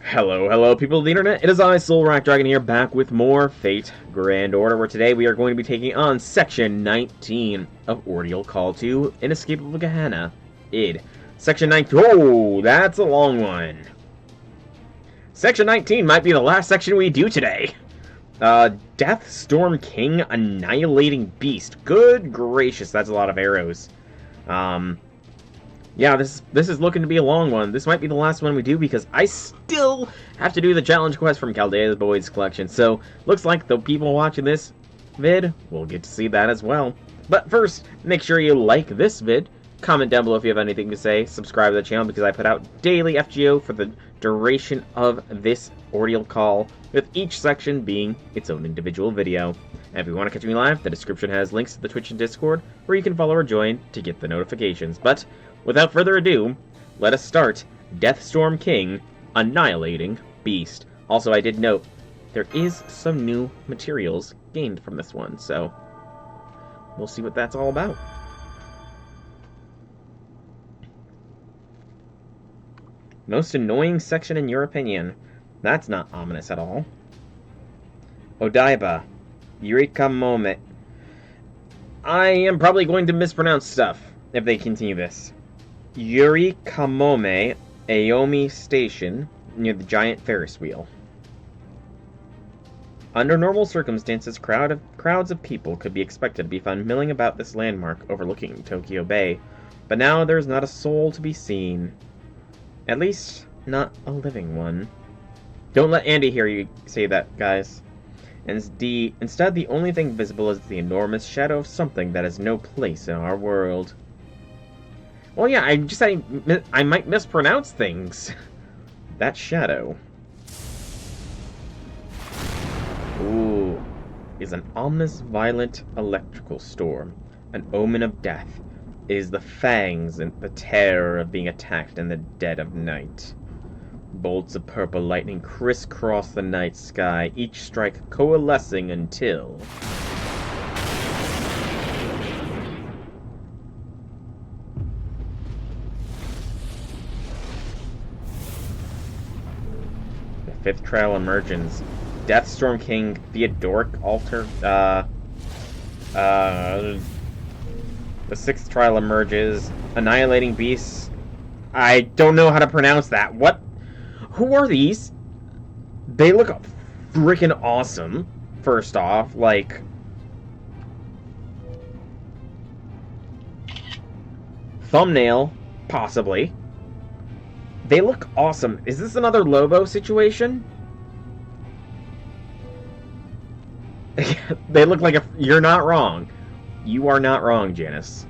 Hello, people of the internet. It is I, Soul Rock Dragon here, back with more Fate Grand Order, where today we are going to be taking on Section 19 of Ordeal Call to Inescapable Gehenna. Id. Section 19. Oh, that's a long one. Section 19 might be the last section we do today. Death Storm King Annihilating Beast. Good gracious, that's a lot of arrows. Yeah, this is looking to be a long one. This might be the last one we do because I still have to do the challenge quest from Chaldea's Boyd's collection. So, looks like the people watching this vid will get to see that as well. But first, make sure you like this vid, comment down below if you have anything to say, subscribe to the channel because I put out daily FGO for the duration of this Ordeal Call, with each section being its own individual video. And if you want to catch me live, the description has links to the Twitch and Discord, where you can follow or join to get the notifications. But without further ado, let us start Deathstorm King Annihilating Beast. Also, I did note, there is some new materials gained from this one, so we'll see what that's all about. Most annoying section in your opinion? That's not ominous at all. Odaiba. Eureka Moment. I am probably going to mispronounce stuff if they continue this. Yuri Kamome Aomi Station, near the giant Ferris wheel. Under normal circumstances, crowds of people could be expected to be found milling about this landmark overlooking Tokyo Bay, but now there is not a soul to be seen. At least, not a living one. Don't let Andy hear you say that, guys. Instead, the only thing visible is the enormous shadow of something that has no place in our world. Well, yeah, I might mispronounce things. That shadow. Ooh. Is an ominous, violent electrical storm. An omen of death. It is the fangs and the terror of being attacked in the dead of night. Bolts of purple lightning crisscross the night sky, each strike coalescing until... the fifth trial emerges. Deathstorm King Theodoric Altar, the sixth trial emerges. Annihilating Beasts. I don't know how to pronounce that. What? Who are these? They look freaking awesome, first off. Like, thumbnail, possibly. They look awesome. Is this another Lobo situation? They look like a... You're not wrong. You are not wrong, Janice.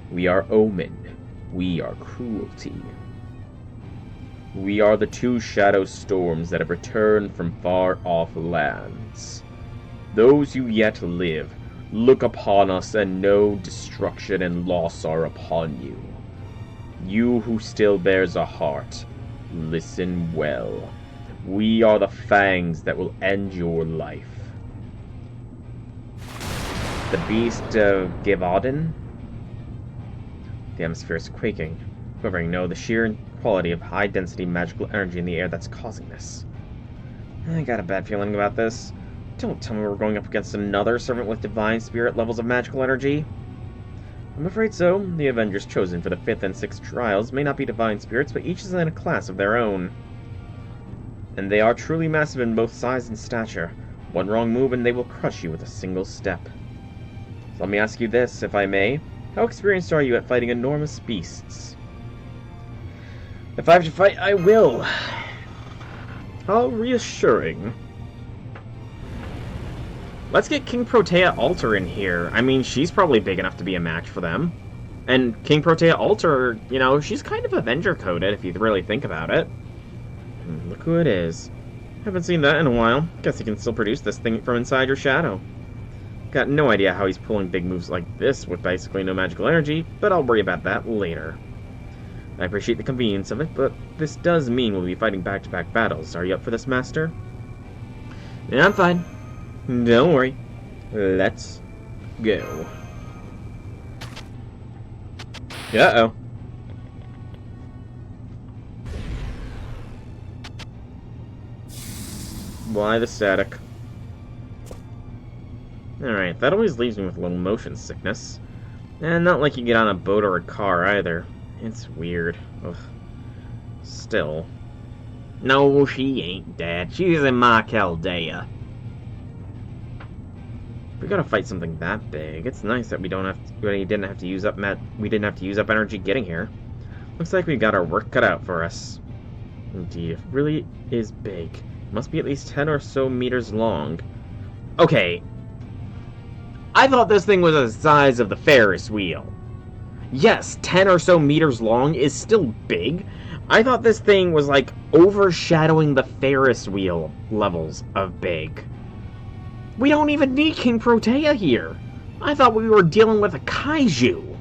We are Omen. We are Cruelty. We are the two shadow storms that have returned from far-off lands. Those who yet live, look upon us and know destruction and loss are upon you. You who still bears a heart, listen well. We are the fangs that will end your life. The beast of Gehenna? The atmosphere is quaking, quivering. No, the sheer quality of high-density magical energy in the air that's causing this. I got a bad feeling about this. Don't tell me we're going up against another servant with divine spirit levels of magical energy. I'm afraid so. The Avengers chosen for the 5th and 6th trials may not be divine spirits, but each is in a class of their own. And they are truly massive in both size and stature. One wrong move and they will crush you with a single step. So let me ask you this, if I may. How experienced are you at fighting enormous beasts? If I have to fight, I will. How reassuring. Let's get King Protea Alter in here. I mean, she's probably big enough to be a match for them. And King Protea Alter, you know, she's kind of Avenger-coded if you really think about it. And look who it is. Haven't seen that in a while. Guess he can still produce this thing from inside your shadow. Got no idea how he's pulling big moves like this with basically no magical energy, but I'll worry about that later. I appreciate the convenience of it, but this does mean we'll be fighting back-to-back battles. Are you up for this, Master? Yeah, I'm fine. Don't worry. Let's go. Uh-oh. Why the static? Alright, that always leaves me with a little motion sickness. And not like you get on a boat or a car, either. It's weird. Ugh. Still. No, she ain't, Dad. She's in my Chaldea. We gotta fight something that big. It's nice that we didn't have to use up energy getting here. Looks like we got our work cut out for us. Indeed, it really is big. It must be at least 10 or so meters long. Okay. I thought this thing was the size of the Ferris wheel. Yes, 10 or so meters long is still big. I thought this thing was like overshadowing the Ferris wheel levels of big. We don't even need King Protea here. I thought we were dealing with a kaiju.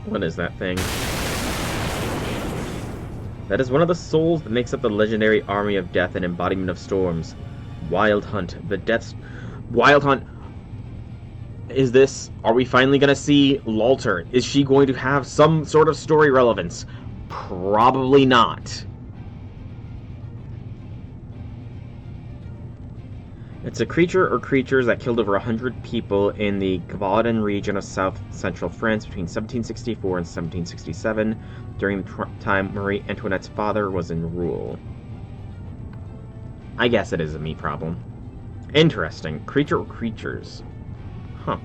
What is that thing? That is one of the souls that makes up the legendary army of death and embodiment of storms. Wild Hunt. Wild Hunt. Is this... Are we finally going to see Lalter? Is she going to have some sort of story relevance? Probably not. It's a creature or creatures that killed over 100 people in the Gévaudan region of south-central France between 1764 and 1767, during the time Marie Antoinette's father was in rule. I guess it is a me problem. Interesting. Creature or creatures. Huh.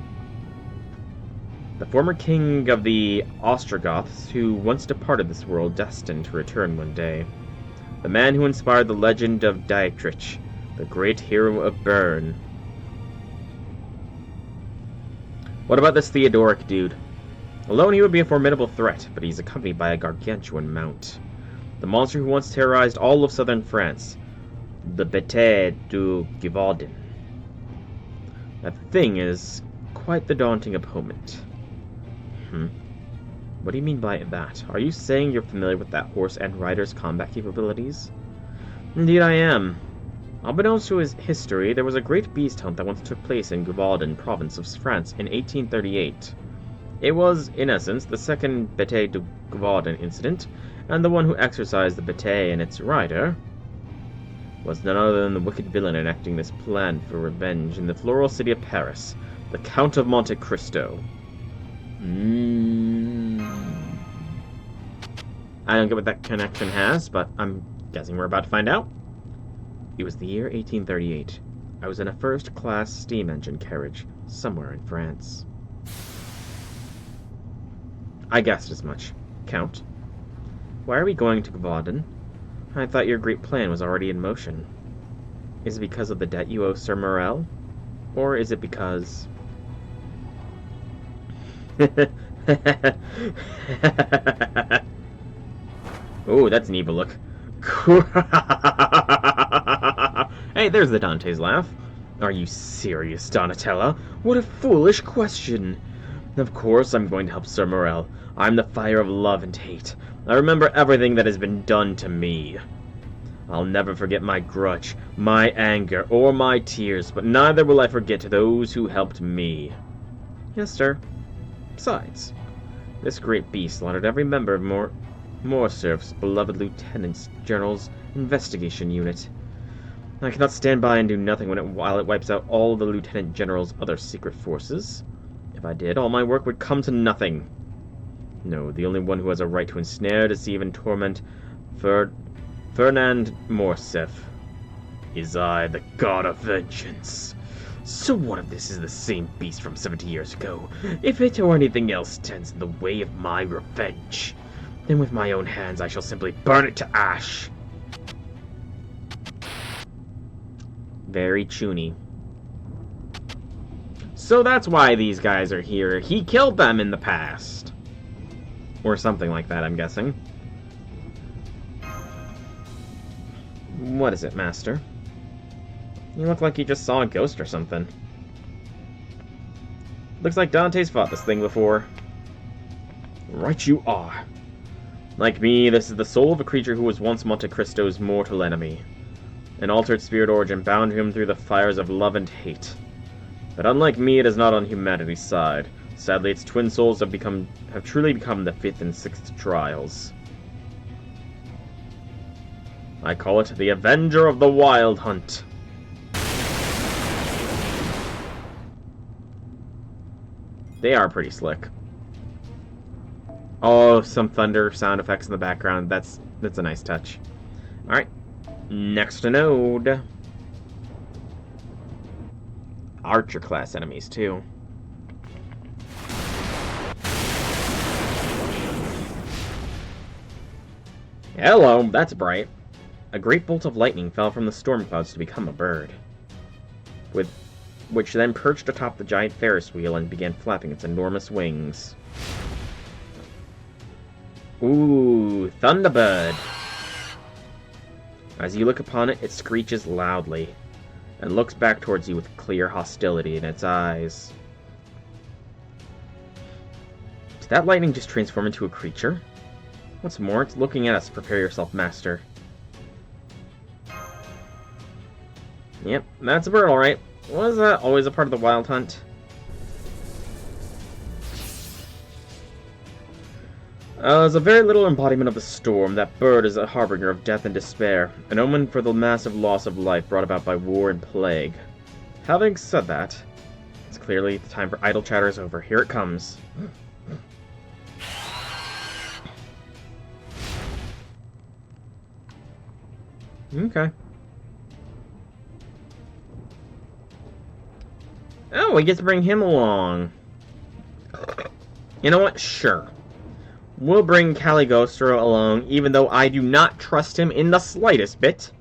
The former king of the Ostrogoths, who once departed this world, destined to return one day. The man who inspired the legend of Dietrich, the great hero of Bern. What about this Theodoric dude? Alone he would be a formidable threat, but he's accompanied by a gargantuan mount. The monster who once terrorized all of southern France. The Bête du Gévaudan. That thing is quite the daunting opponent. What do you mean by that? Are you saying you're familiar with that horse and rider's combat capabilities? Indeed I am. Unbeknownst to his history, there was a great beast hunt that once took place in Gévaudan province of France in 1838. It was, in essence, the second Bête du Gévaudan incident, and the one who exercised the Bête and its rider was none other than the wicked villain enacting this plan for revenge in the floral city of Paris, the Count of Monte Cristo. I don't get what that connection has, but I'm guessing we're about to find out. It was the year 1838. I was in a first-class steam engine carriage somewhere in France. I guessed as much. Count. Why are we going to Gévaudan? I thought your great plan was already in motion. Is it because of the debt you owe Sir Morel? Or is it because... Oh, that's an evil look. Hey, there's the Dante's laugh. Are you serious, Donatella? What a foolish question. Of course I'm going to help Sir Morel. I'm the fire of love and hate. I remember everything that has been done to me. I'll never forget my grudge, my anger, or my tears, but neither will I forget those who helped me. Yes, sir. Besides, this great beast slaughtered every member of Morcerf's beloved Lieutenant General's investigation unit. I cannot stand by and do nothing while it wipes out all the Lieutenant General's other secret forces. If I did, all my work would come to nothing. No, the only one who has a right to ensnare, deceive, and torment Fernand Morcerf is I, the God of Vengeance. So what if this is the same beast from 70 years ago? If it or anything else stands in the way of my revenge, then with my own hands I shall simply burn it to ash. Very chuny. So that's why these guys are here. He killed them in the past. Or something like that, I'm guessing. What is it, Master? You look like you just saw a ghost or something. Looks like Dante's fought this thing before. Right you are. Like me, this is the soul of a creature who was once Monte Cristo's mortal enemy. An altered spirit origin bound him through the fires of love and hate. But unlike me, it is not on humanity's side. Sadly, its twin souls have truly become the fifth and sixth trials. I call it the Avenger of the Wild Hunt. They are pretty slick. Oh, some thunder sound effects in the background. That's a nice touch. Alright. Next node. Archer class enemies, too. Hello, that's bright. A great bolt of lightning fell from the storm clouds to become a bird, which then perched atop the giant Ferris wheel and began flapping its enormous wings. Ooh, Thunderbird! As you look upon it, it screeches loudly, and looks back towards you with clear hostility in its eyes. Did that lightning just transform into a creature? What's more, it's looking at us. Prepare yourself, master. Yep, that's a bird, alright. Was that always a part of the Wild Hunt? As a very little embodiment of the storm, that bird is a harbinger of death and despair, an omen for the massive loss of life brought about by war and plague. Having said that, it's clearly the time for idle chatter is over. Here it comes. Okay. Oh, we get to bring him along. You know what? Sure. We'll bring Caligostro along, even though I do not trust him in the slightest bit.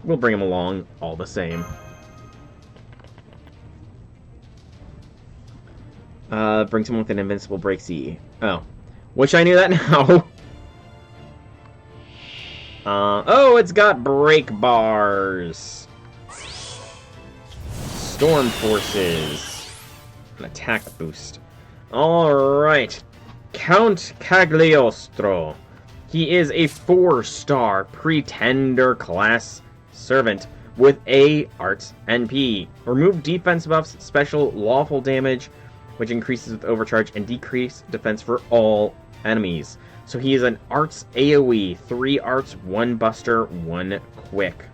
We'll bring him along all the same. Brings him with an invincible break CE. Oh. Wish I knew that now. Oh, it's got break bars. Storm forces. An attack boost. Alright. Count Cagliostro. He is a 4-star Pretender class servant with A Arts NP. Remove defense buffs, special lawful damage, which increases with overcharge, and decrease defense for all enemies. So he is an Arts AoE, 3 Arts, 1 Buster, 1 Quick.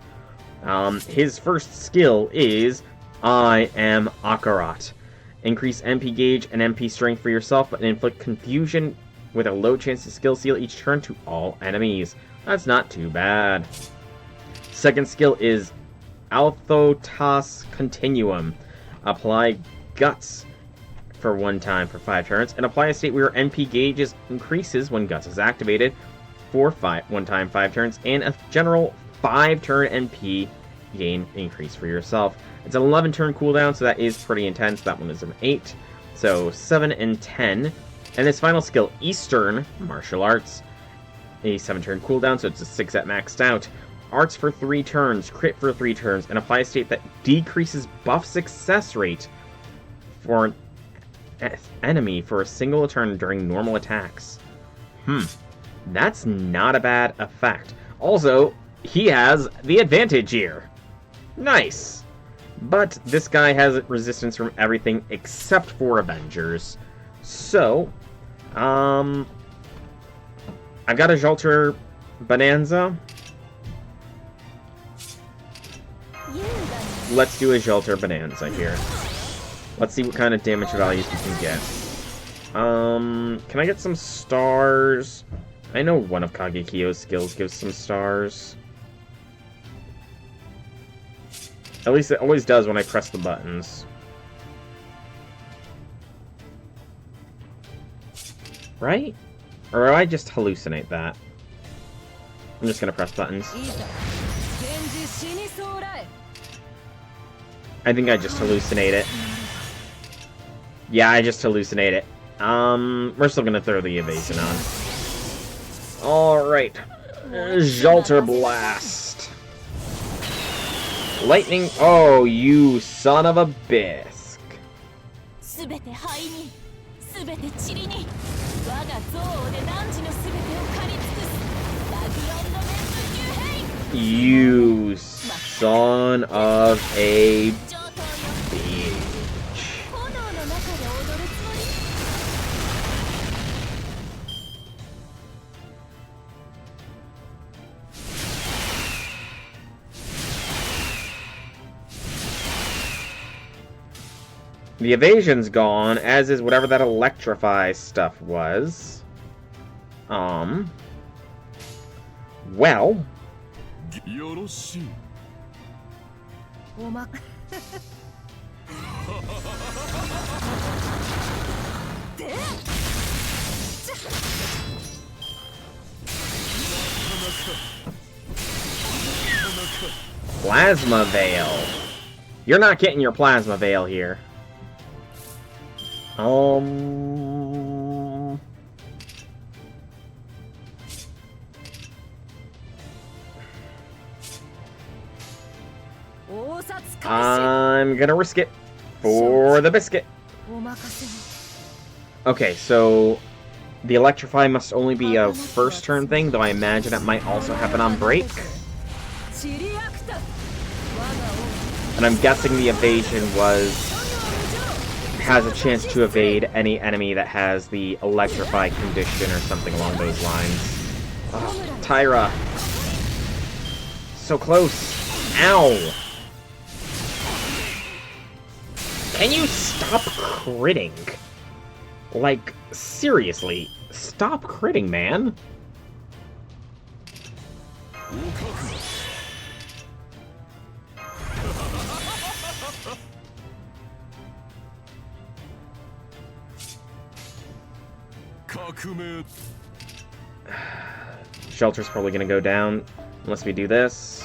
His first skill is I Am Akarat. Increase MP gauge and MP strength for yourself, but inflict confusion with a low chance to skill seal each turn to all enemies. That's not too bad. Second skill is Althotas Continuum. Apply Guts for 1 time for 5 turns, and apply a state where MP gauge increases when Guts is activated for 1 time 5 turns, and a general 5-turn MP gain increase for yourself. It's an 11-turn cooldown, so that is pretty intense. That one is an 8. So 7 and 10. And his final skill, Eastern Martial Arts. A 7-turn cooldown, so it's a 6 at maxed out. Arts for 3 turns, crit for 3 turns, and apply a state that decreases buff success rate for an enemy for a single turn during normal attacks. That's not a bad effect. Also, he has the advantage here. Nice. But this guy has resistance from everything except for Avengers. So, I've got a Jolter Bonanza. Let's do a Jolter Bonanza here. Let's see what kind of damage values we can get. Can I get some stars? I know one of Kagekyo's skills gives some stars. At least it always does when I press the buttons. Right? Or do I just hallucinate that? I'm just gonna press buttons. I think I just hallucinate it. Yeah, I just hallucinate it. We're still gonna throw the evasion on. Alright. Jolter Blast. Lightning. Oh, you son of a bisque. You son of a bitch. The evasion's gone, as is whatever that electrify stuff was. Well... Plasma Veil. You're not getting your Plasma Veil here. I'm gonna risk it for the biscuit. Okay, so the Electrify must only be a first turn thing, though I imagine it might also happen on break. And I'm guessing the evasion has a chance to evade any enemy that has the Electrify condition or something along those lines. Oh, Tyra. So close. Ow. Can you stop critting? Like, seriously, stop critting, man. Shelter's probably gonna go down unless we do this.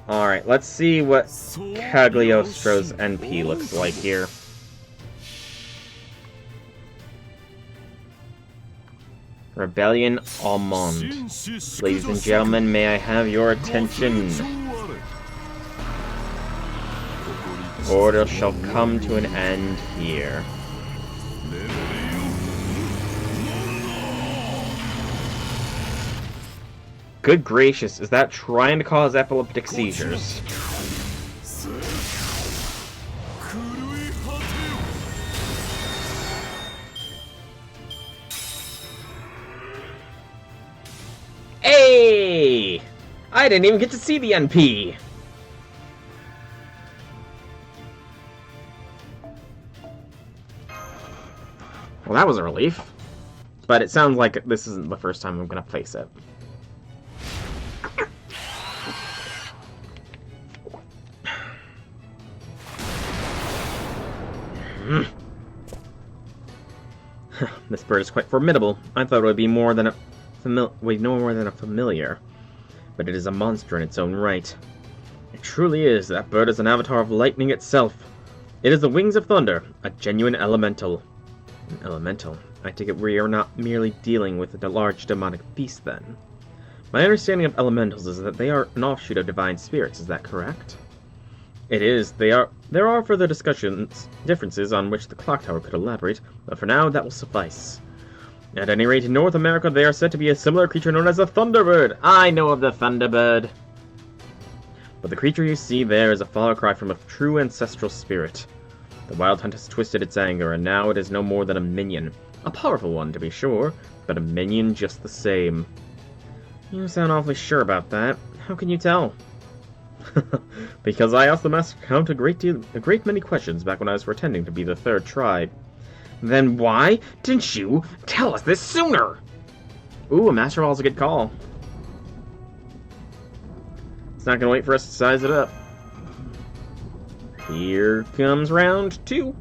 Alright, let's see what Cagliostro's NP looks like here. Rebellion Almond. Ladies and gentlemen, may I have your attention? Order shall come to an end here. Good gracious, is that trying to cause epileptic seizures? Hey! I didn't even get to see the NP! Well, that was a relief. But it sounds like this isn't the first time I'm gonna face it. This bird is quite formidable. I thought it would be more than a no more than a familiar, but it is a monster in its own right. It truly is. That bird is an avatar of lightning itself. It is the wings of thunder, a genuine elemental. An elemental. I take it we are not merely dealing with a large demonic beast, then. My understanding of elementals is that they are an offshoot of divine spirits. Is that correct? It is. There are further differences on which the clock tower could elaborate, but for now that will suffice. At any rate, in North America they are said to be a similar creature known as a Thunderbird. I know of the Thunderbird. But the creature you see there is a far cry from a true ancestral spirit. The Wild Hunt has twisted its anger, and now it is no more than a minion. A powerful one, to be sure, but a minion just the same. You sound awfully sure about that. How can you tell? Because I asked the Master Count a great many questions back when I was pretending to be the third tribe. Then why didn't you tell us this sooner? Ooh, a Master Ball's a good call. It's not gonna wait for us to size it up. Here comes round 2.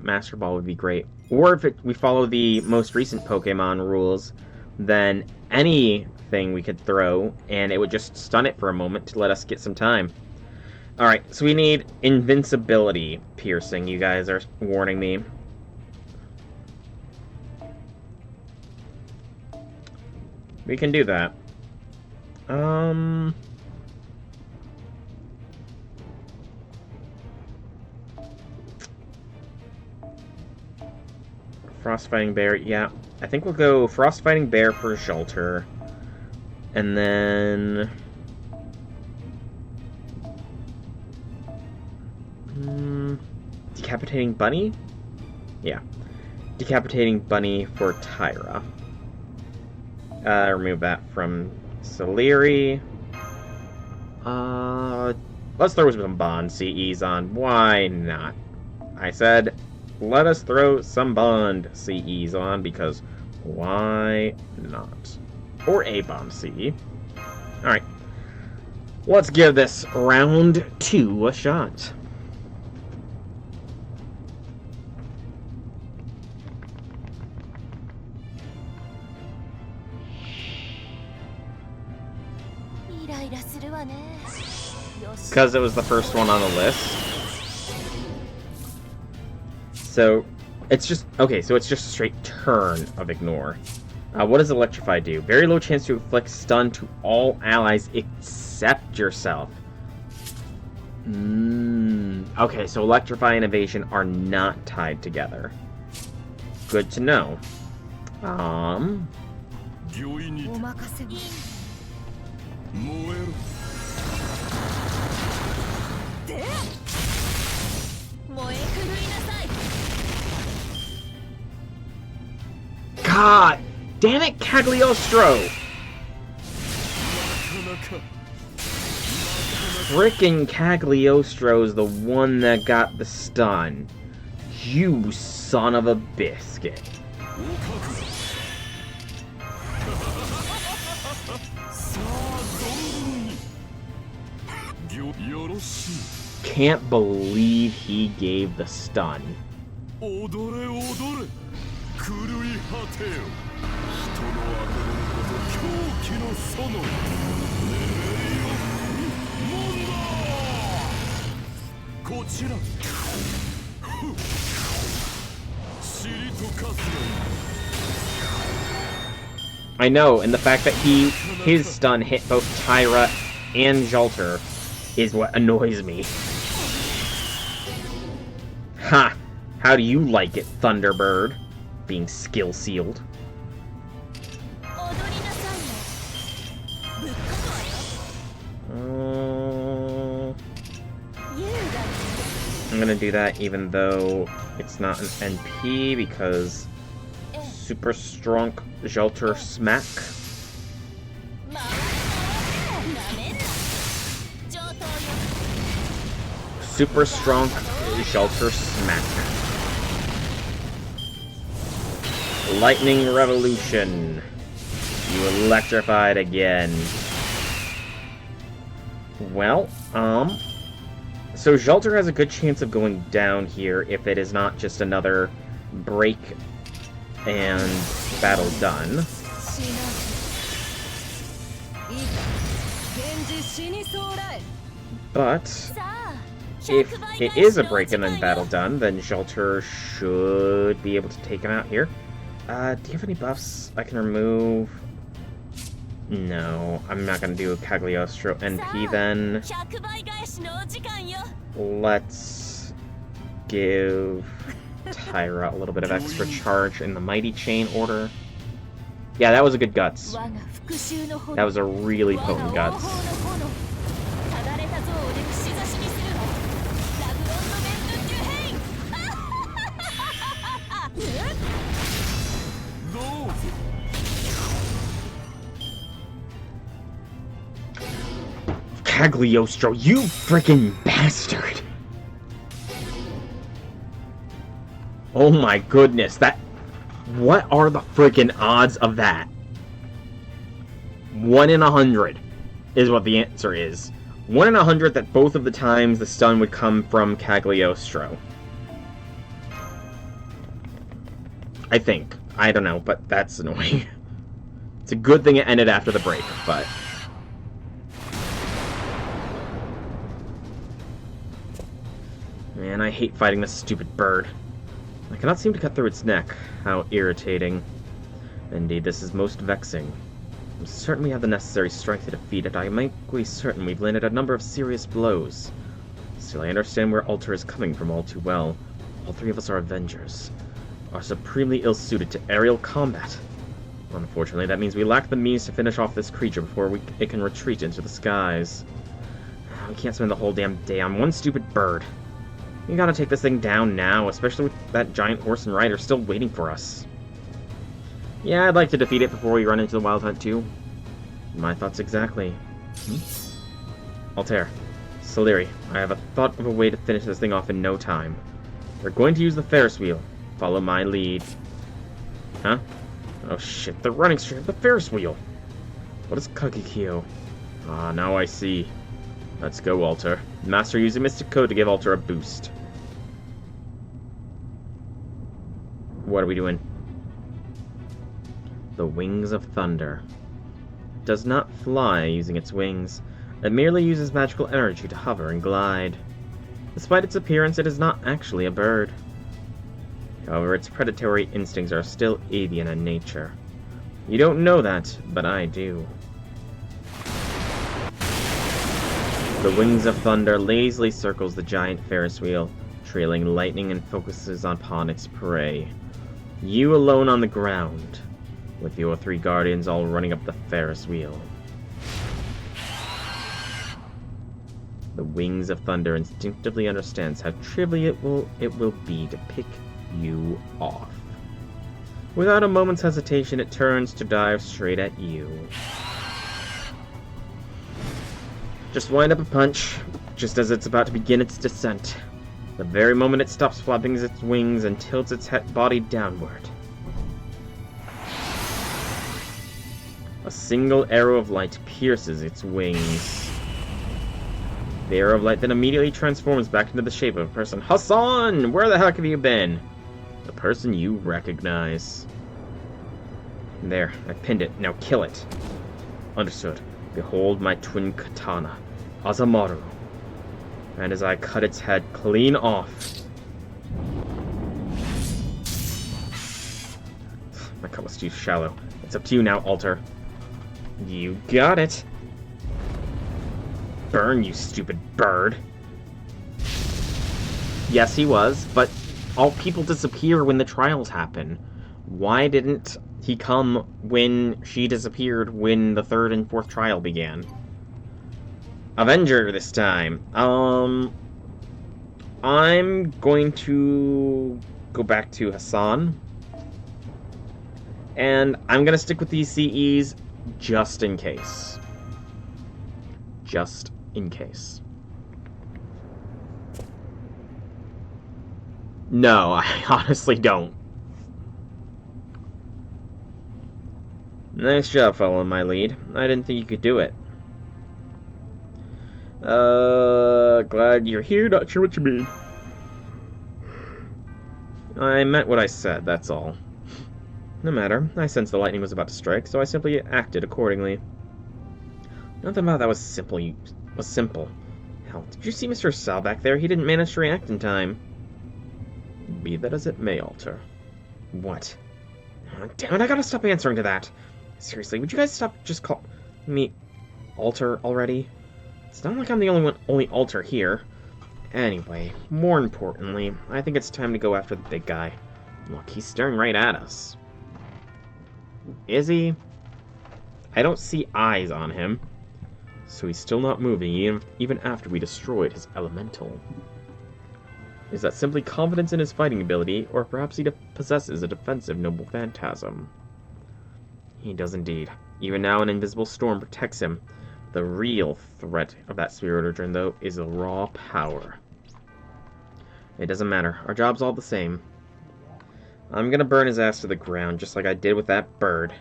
Master Ball would be great. Or if we follow the most recent Pokemon rules, then anything we could throw, and it would just stun it for a moment to let us get some time. Alright, so we need invincibility piercing, you guys are warning me. We can do that. Frostfighting Bear, yeah. I think we'll go Frostfighting Bear for Shelter. And then... Decapitating Bunny? Yeah. Decapitating Bunny for Tyra. Remove that from Saleri. Let's throw some Bond CEs on. Why not? I said, let us throw some Bond CEs on, because why not? Or a Bond CE. Alright. Let's give this round 2 a shot. Because it was the first one on the list. So, it's just... Okay, so it's just a straight turn of Ignore. What does Electrify do? Very low chance to inflict stun to all allies except yourself. Okay, so Electrify and Evasion are not tied together. Good to know. God damn it, Cagliostro! Frickin' Cagliostro's the one that got the stun. You son of a biscuit. Can't believe he gave the stun. I know, and the fact that his stun hit both Tyra and Jolter is what annoys me. Ha! How do you like it, Thunderbird? Being skill sealed. I'm gonna do that even though it's not an NP because super strong Jolter Smack. Super strong Jolter Smack. Lightning Revolution. You electrified again. Well, so Jolter has a good chance of going down here if it is not just another break and battle done. But if it is a break and then battle done, then Jolter should be able to take him out here. Do you have any buffs I can remove? No, I'm not going to do a Cagliostro NP then. Let's give Tyra a little bit of extra charge in the Mighty Chain order. Yeah, that was a good Guts. That was a really potent Guts. Cagliostro, you freaking bastard! Oh my goodness, that... What are the freaking odds of that? 1 in 100 is what the answer is. 1 in 100 that both of the times the stun would come from Cagliostro. I think. I don't know, but that's annoying. It's a good thing it ended after the break, but... Man, I hate fighting this stupid bird. I cannot seem to cut through its neck. How irritating. Indeed, this is most vexing. I'm certain we have the necessary strength to defeat it. I am equally certain we've landed a number of serious blows. Still, I understand where Alter is coming from all too well. All three of us are Avengers. Are supremely ill-suited to aerial combat. Unfortunately, that means we lack the means to finish off this creature before it can retreat into the skies. We can't spend the whole damn day on one stupid bird. You gotta take this thing down now, especially with that giant horse and rider still waiting for us. Yeah, I'd like to defeat it before we run into the Wild Hunt too. My thoughts exactly. Altair, Saleri, I have thought of a way to finish this thing off in no time. We're going to use the Ferris wheel. Follow my lead. Huh? Oh shit, they're running straight at the Ferris wheel. What is Kagekyo? Ah, now I see. Let's go, Alter. Master using Mystic Code to give Alter a boost. What are we doing? The Wings of Thunder. Does not fly using its wings. It merely uses magical energy to hover and glide. Despite its appearance, it is not actually a bird. However, its predatory instincts are still avian in nature. You don't know that, but I do. The Wings of Thunder lazily circles the giant Ferris wheel, trailing lightning and focuses upon its prey. You alone on the ground, with your 3 guardians all running up the Ferris wheel. The Wings of Thunder instinctively understands how trivial it will be to pick you off. Without a moment's hesitation, it turns to dive straight at you. Just wind up a punch, just as it's about to begin its descent. The very moment it stops flapping its wings and tilts its body downward. A single arrow of light pierces its wings. The arrow of light then immediately transforms back into the shape of a person. Hassan! Where the heck have you been? The person you recognize. There, I pinned it. Now kill it. Understood. Behold my twin katana, Azamaru. And as I cut its head clean off... My cut was too shallow. It's up to you now, Alter. You got it. Burn, you stupid bird. Yes, he was, but all people disappear when the trials happen. Why didn't he come when she disappeared when the 3rd and 4th trial began? Avenger this time. I'm going to go back to Hassan. And I'm going to stick with these CEs just in case. Just in case. No, I honestly don't. Nice job following my lead. I didn't think you could do it. Glad you're here, not sure what you mean. I meant what I said, that's all. No matter, I sensed the lightning was about to strike, so I simply acted accordingly. Nothing about that was simple. Hell, did you see Mr. Sal back there? He didn't manage to react in time. Be that as it may, Alter. What? Oh, damn it, I gotta stop answering to that. Seriously, would you guys stop just call me Alter already? It's not like I'm the only Alter here. Anyway, more importantly, I think it's time to go after the big guy. Look, he's staring right at us. Is he? I don't see eyes on him. So he's still not moving, even after we destroyed his elemental. Is that simply confidence in his fighting ability, or perhaps he possesses a defensive noble phantasm? He does indeed. Even now an invisible storm protects him. The real threat of that spirit origin, though, is a raw power. It doesn't matter. Our job's all the same. I'm gonna burn his ass to the ground, just like I did with that bird.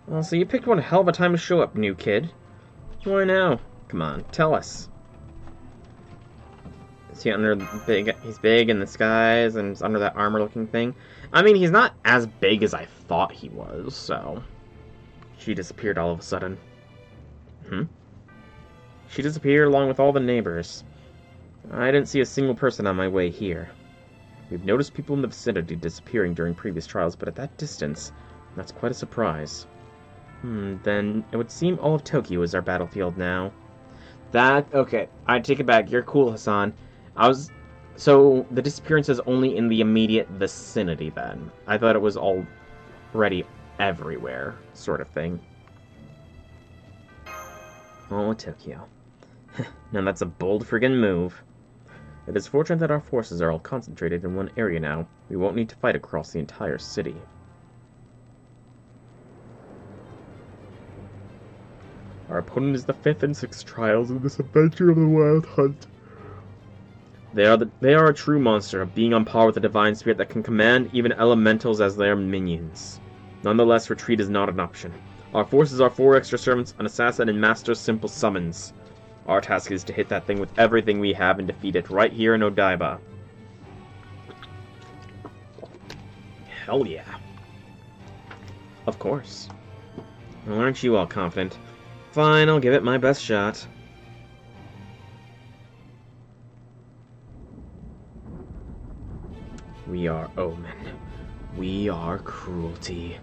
Well, so you picked one hell of a time to show up, new kid. Why now? Come on, tell us. Is he under the big... He's big in the skies and he's under that armor-looking thing? I mean, he's not as big as I thought he was, so... She disappeared all of a sudden. She disappeared along with all the neighbors. I didn't see a single person on my way here. We've noticed people in the vicinity disappearing during previous trials, but at that distance, that's quite a surprise. Then it would seem all of Tokyo is our battlefield now. Okay, I take it back. You're cool, Hassan. So, the disappearance is only in the immediate vicinity, then. I thought it was already everywhere, sort of thing. Oh, Tokyo. Now that's a bold friggin' move. It is fortunate that our forces are all concentrated in one area now. We won't need to fight across the entire city. Our opponent is the 5th and 6th trials of this adventure of the Wild Hunt. They are a true monster, being on par with the divine spirit that can command even elementals as their minions. Nonetheless, retreat is not an option. Our forces are 4 extra servants, an assassin, and master simple summons. Our task is to hit that thing with everything we have and defeat it right here in Odaiba. Hell yeah. Of course. Well, aren't you all confident? Fine, I'll give it my best shot. We are Omen. We are Cruelty.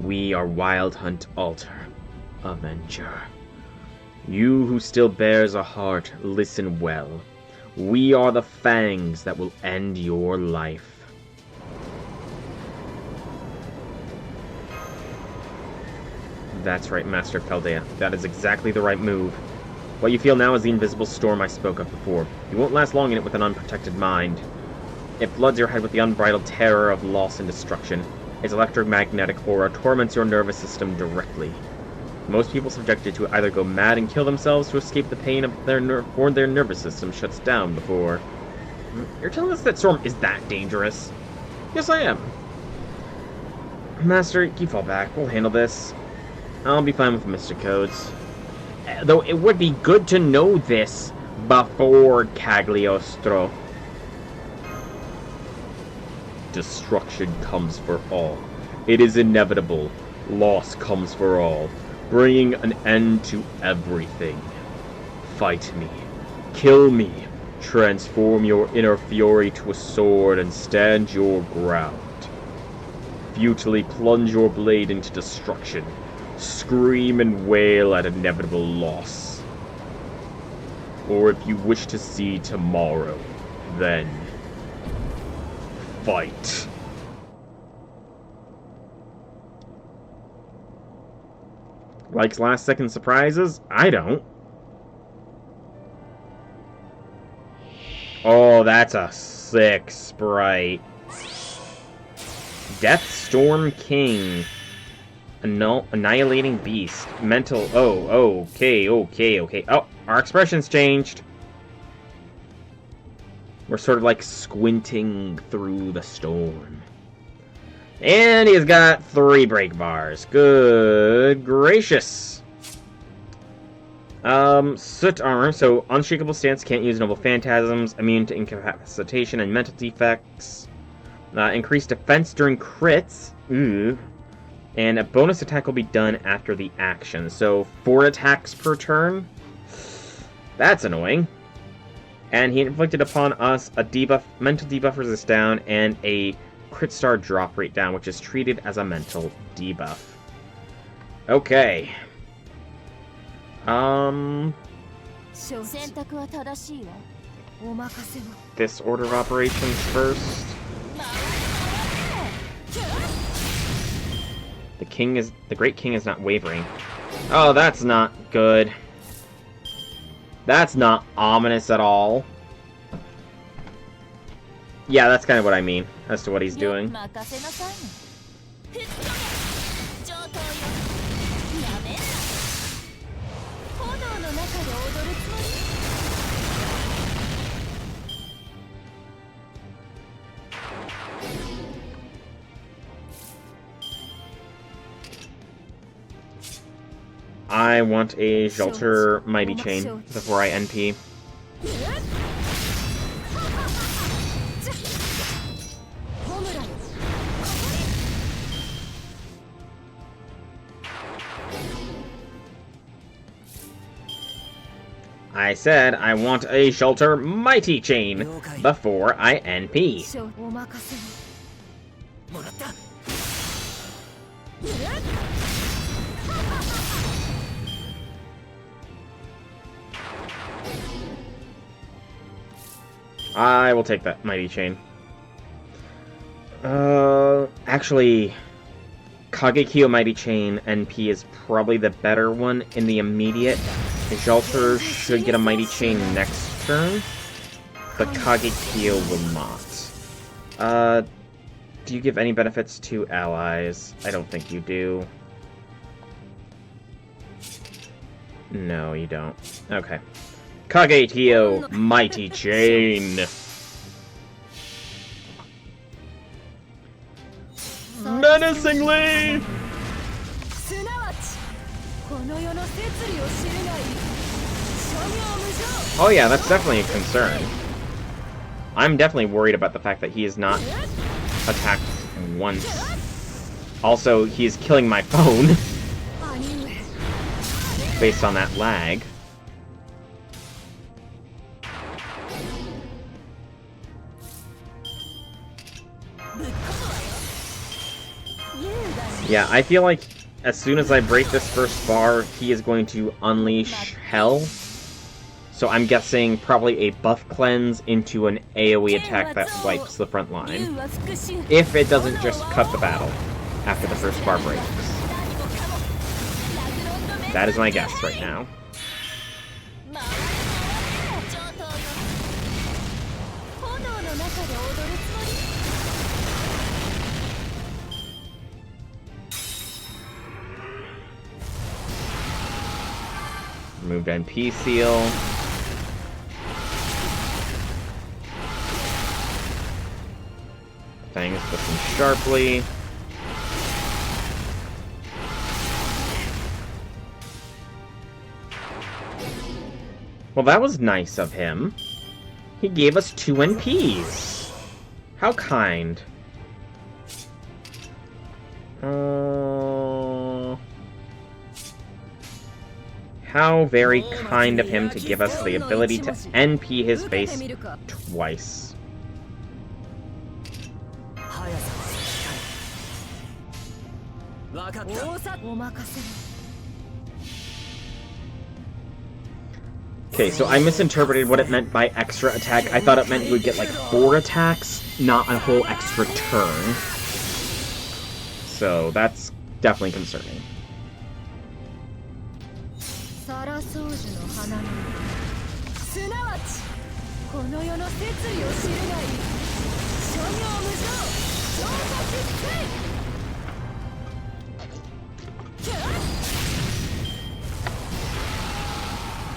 We are Wild Hunt Altar. Avenger. You who still bears a heart, listen well. We are the fangs that will end your life. That's right, Master of Chaldea. That is exactly the right move. What you feel now is the invisible storm I spoke of before. You won't last long in it with an unprotected mind. It floods your head with the unbridled terror of loss and destruction. Its electromagnetic aura torments your nervous system directly. Most people subjected to it either go mad and kill themselves to escape the pain of their nervous system shuts down before... You're telling us that storm is that dangerous? Yes, I am. Master, you fall back. We'll handle this. I'll be fine with Mystic Codes. Though it would be good to know this before Cagliostro. Destruction comes for all. It is inevitable. Loss comes for all, bringing an end to everything. Fight me. Kill me. Transform your inner fury to a sword and stand your ground. Futilely plunge your blade into destruction. Scream and wail at inevitable loss. Or if you wish to see tomorrow, then fight. Likes last second surprises? I don't. Oh, that's a sick sprite. Deathstorm King. Annihilating Beast. Mental. Oh, okay. Oh, our expression's changed. We're sort of like squinting through the storm. And he's got 3 break bars. Good gracious. Soot armor. So, unshakable stance, can't use noble phantasms, immune to incapacitation and mental defects. Increased defense during crits. Ooh. And a bonus attack will be done after the action. So, 4 attacks per turn. That's annoying. And he inflicted upon us a debuff, mental debuff resist down, and a crit star drop rate down, which is treated as a mental debuff. Okay. This order of operations first. The Great King is not wavering. Oh, that's not good. That's not ominous at all. Yeah, that's kind of what I mean, as to what he's doing. I want a Jolter Mighty Chain before I NP. I said I want a Shelter Mighty Chain before I NP. I will take that Mighty Chain. Actually, Kagekyo Mighty Chain NP is probably the better one in the immediate. Jalter should get a Mighty Chain next turn, but Kagekiyo will not. Do you give any benefits to allies? I don't think you do. No, you don't. Okay. Kagekiyo, Mighty Chain! Menacingly! Oh yeah, that's definitely a concern. I'm definitely worried about the fact that he is not attacked once. Also, he is killing my phone. Based on that lag. Yeah, I feel like as soon as I break this first bar, he is going to unleash hell. So I'm guessing probably a buff cleanse into an AoE attack that wipes the front line. If it doesn't just cut the battle after the first bar breaks. That is my guess right now. Removed NP seal. Fangs listen sharply. Well, that was nice of him. He gave us 2 NPs. How kind. How very kind of him to give us the ability to NP his face twice. Okay, so I misinterpreted what it meant by extra attack. I thought it meant you would get like 4 attacks, not a whole extra turn. So that's definitely concerning.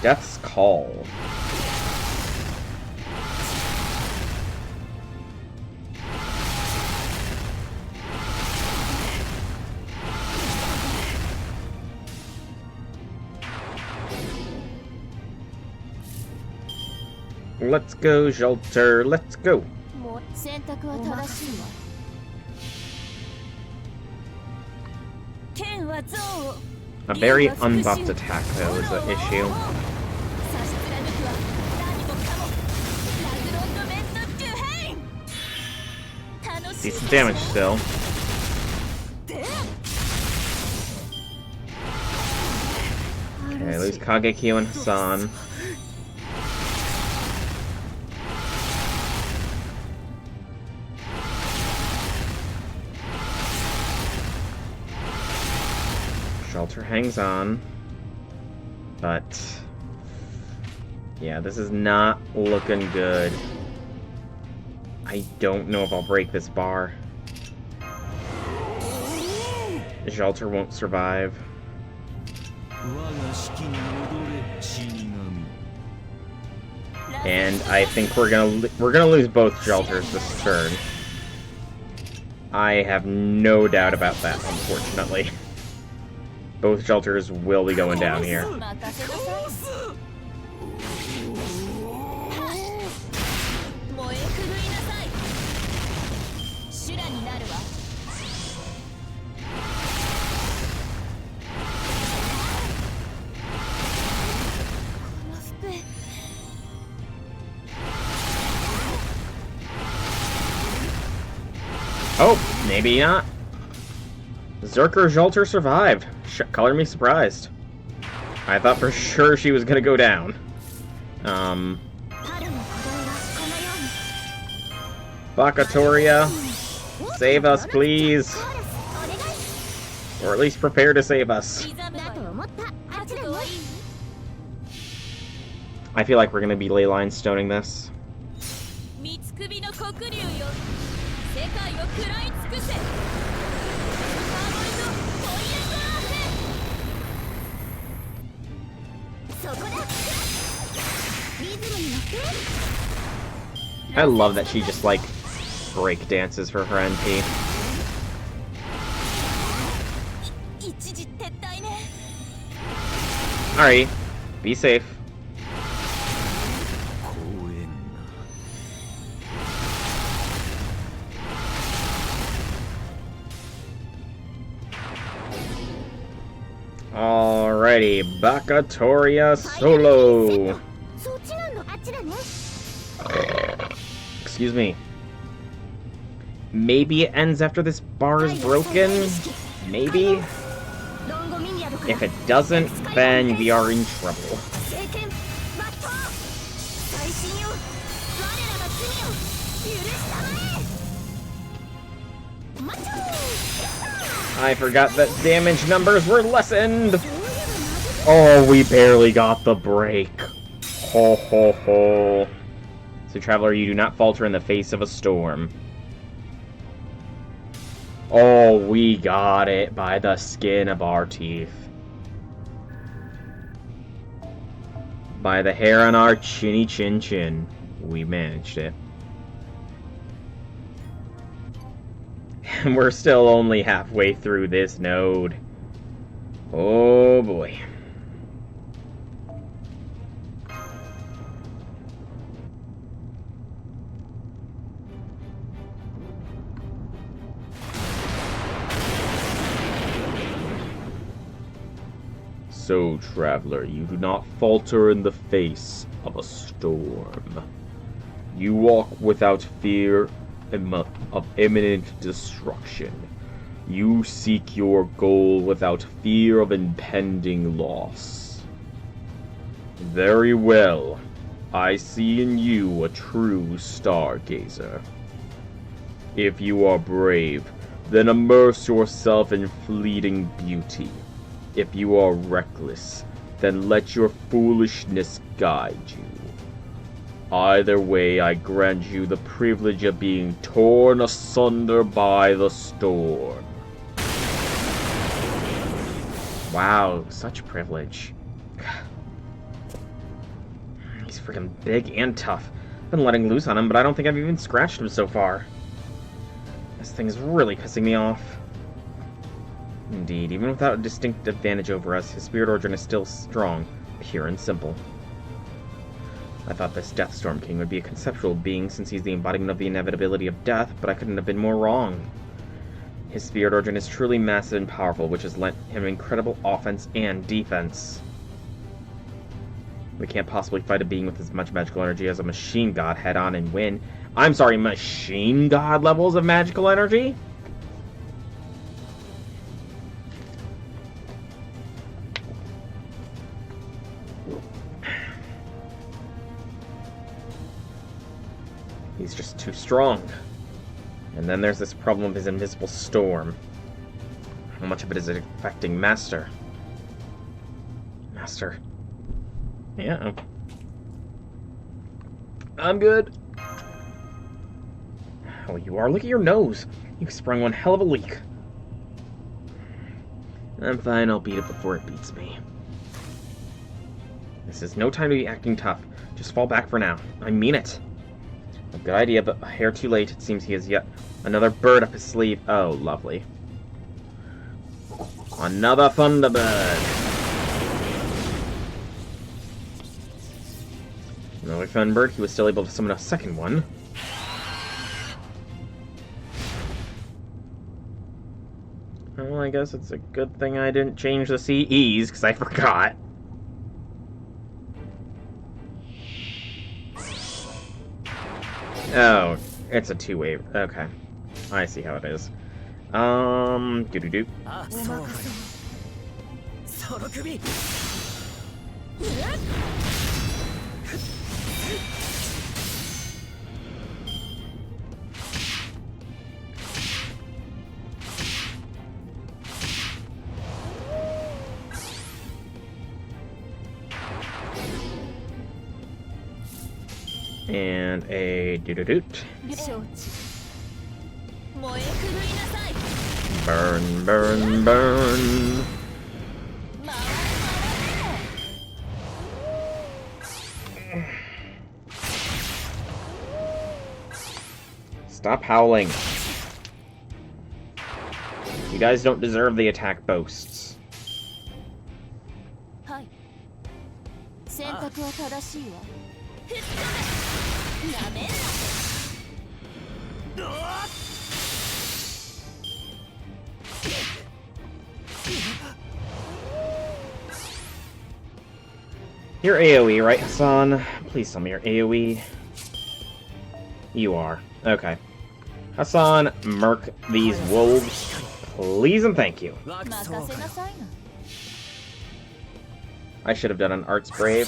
Death's Call. Let's go, Jalter, let's go. A very unbuffed attack, though, is the issue. Decent damage still. Okay, lose Kagekiyo and Hassan. Shelter hangs on. But yeah, this is not looking good. I don't know if I'll break this bar. Shelter won't survive. And I think we're gonna lose both Shelters this turn. I have no doubt about that, unfortunately. Both Shelters will be going down here. Oh, maybe not. Zerker Jalter survived. Color me surprised. I thought for sure she was gonna go down. Bakatoria, save us, please. Or at least prepare to save us. I feel like we're gonna be ley line stoning this. I love that she just, like, break dances for her NP. Alright, be safe. Alrighty, Bakatoria Solo. Excuse me. Maybe it ends after this bar is broken? Maybe? If it doesn't, then we are in trouble. I forgot that damage numbers were lessened! Oh, we barely got the break. Ho ho ho. So, Traveler, you do not falter in the face of a storm. Oh, we got it by the skin of our teeth. By the hair on our chinny chin chin. We managed it. And we're still only halfway through this node. Oh boy. So, Traveler, you do not falter in the face of a storm. You walk without fear of imminent destruction. You seek your goal without fear of impending loss. Very well. I see in you a true stargazer. If you are brave, then immerse yourself in fleeting beauty. If you are reckless, then let your foolishness guide you. Either way, I grant you the privilege of being torn asunder by the storm. Wow, such privilege. He's freaking big and tough. I've been letting loose on him, but I don't think I've even scratched him so far. This thing's really pissing me off. Indeed, even without a distinct advantage over us, his spirit origin is still strong, pure and simple. I thought this Deathstorm King would be a conceptual being since he's the embodiment of the inevitability of death, but I couldn't have been more wrong. His spirit origin is truly massive and powerful, which has lent him incredible offense and defense. We can't possibly fight a being with as much magical energy as a machine god head-on and win. I'm sorry, machine god levels of magical energy? He's just too strong. And then there's this problem of his invisible storm. How much of it is it affecting Master? Master. Yeah. I'm good. Oh, you are? Look at your nose. You've sprung one hell of a leak. I'm fine, I'll beat it before it beats me. This is no time to be acting tough. Just fall back for now. I mean it. A good idea, but a hair too late. It seems he has yet another bird up his sleeve. Oh, lovely. Another Thunderbird. Another Thunderbird. He was still able to summon a second one. Well, I guess it's a good thing I didn't change the CEs, because I forgot. Oh, it's a two-way. Okay. I see how it is. Doo-doo-doo. And a doo-doo-doot. Burn, burn, burn. Stop howling. You guys don't deserve the attack boasts. You're AoE, right, Hassan? Please tell me you're AoE. You are. Okay. Hassan, murk these wolves, please and thank you. I should have done an Arts Brave.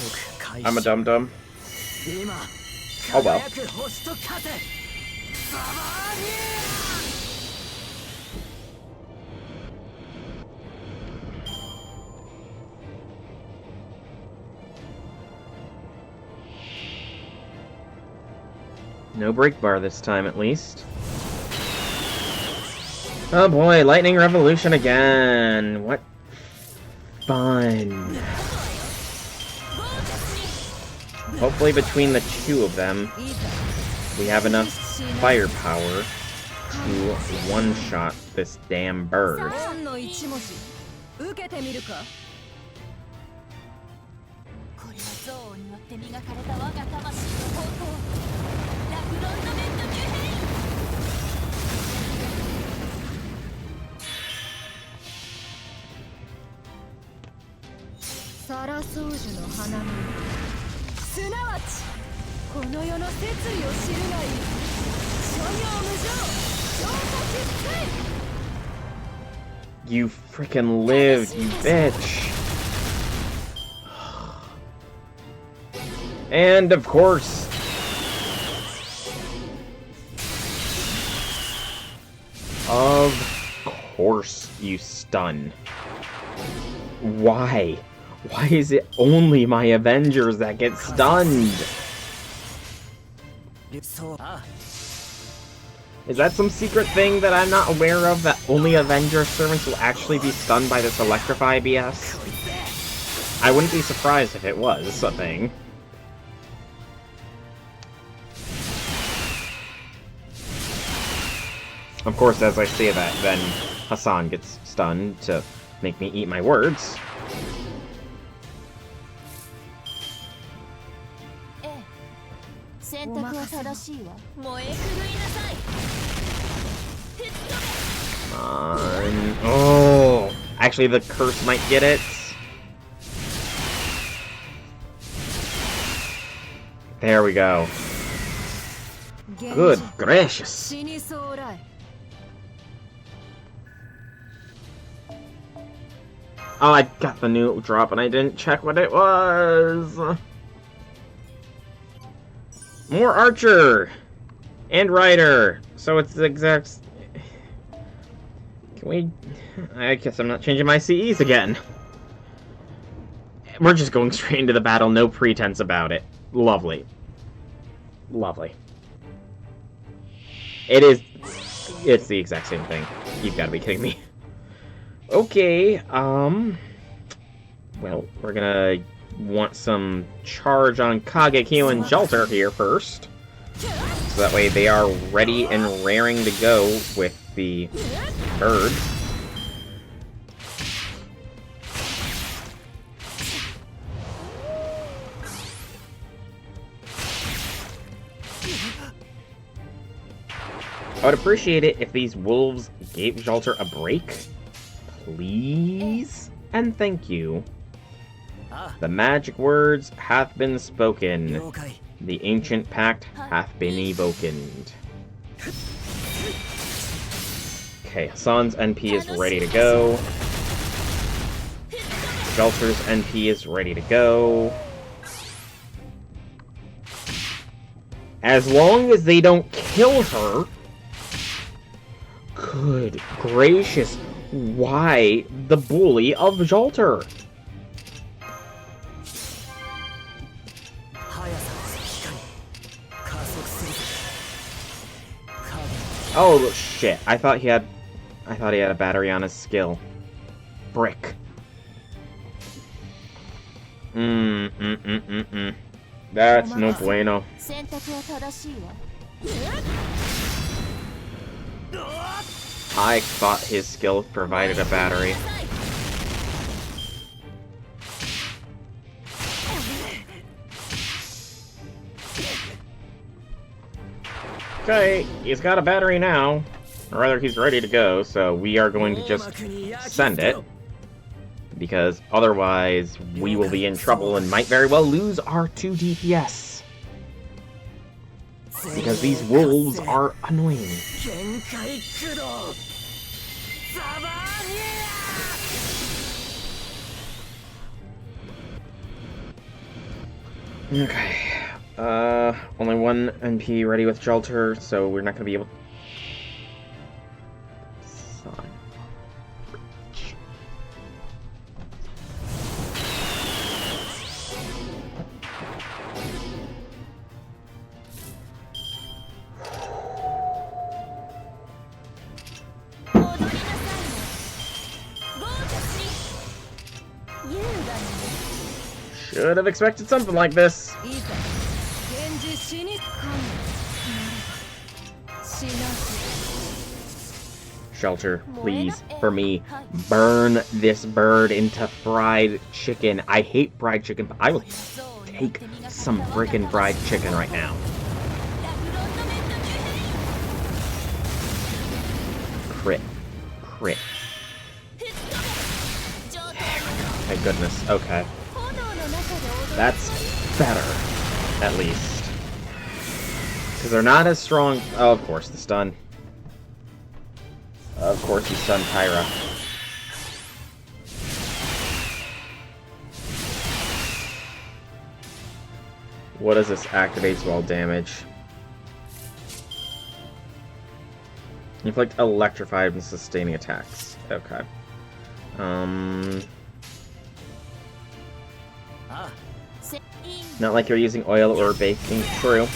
I'm a dum-dum. Oh well. No break bar this time, at least. Oh boy, Lightning Revolution again. What fun. Hopefully between the two of them, we have enough firepower to one-shot this damn bird. You frickin' lived, you bitch! And of course... Of course you stun. Why? Why is it only my Avengers that get stunned? Is that some secret thing that I'm not aware of, that only Avenger servants will actually be stunned by this Electrify BS? I wouldn't be surprised if it was a thing. Of course, as I say that, then Hassan gets stunned to make me eat my words. Come on. Oh! Actually, the curse might get it. There we go. Good gracious. Oh, I got the new drop and I didn't check what it was. More Archer! And Rider! So it's the exact... Can we... I guess I'm not changing my CEs again. We're just going straight into the battle, no pretense about it. Lovely. Lovely. It is... It's the exact same thing. You've got to be kidding me. Okay, well, we're gonna want some charge on Kagekyo and Jolter here first. So that way they are ready and raring to go with the bird. I would appreciate it if these wolves gave Jolter a break. Please and thank you. The magic words hath been spoken. The ancient pact hath been evoked. Okay, Hassan's NP is ready to go. Jolter's NP is ready to go. As long as they don't kill her. Good gracious. Why the bully of Jolter? Oh shit! I thought he had a battery on his skill. Brick. That's no bueno. I thought his skill provided a battery. Okay, he's got a battery now. Or rather, he's ready to go, so we are going to just send it. Because otherwise, we will be in trouble and might very well lose our 2 DPS. Because these wolves are annoying. Okay. Only one NP ready with shelter, so we're not gonna be able. Son. Should have expected something like this. Shelter, please, for me, burn this bird into fried chicken. I hate fried chicken, but I will take some frickin' fried chicken right now. Crit. Crit. Thank goodness. Okay. That's better, at least. Because they're not as strong. Oh, of course, the stun. Of course, he stunned Tyra. What does this activates while damage? Inflict electrified and sustaining attacks. Okay. Not like you're using oil or baking. True.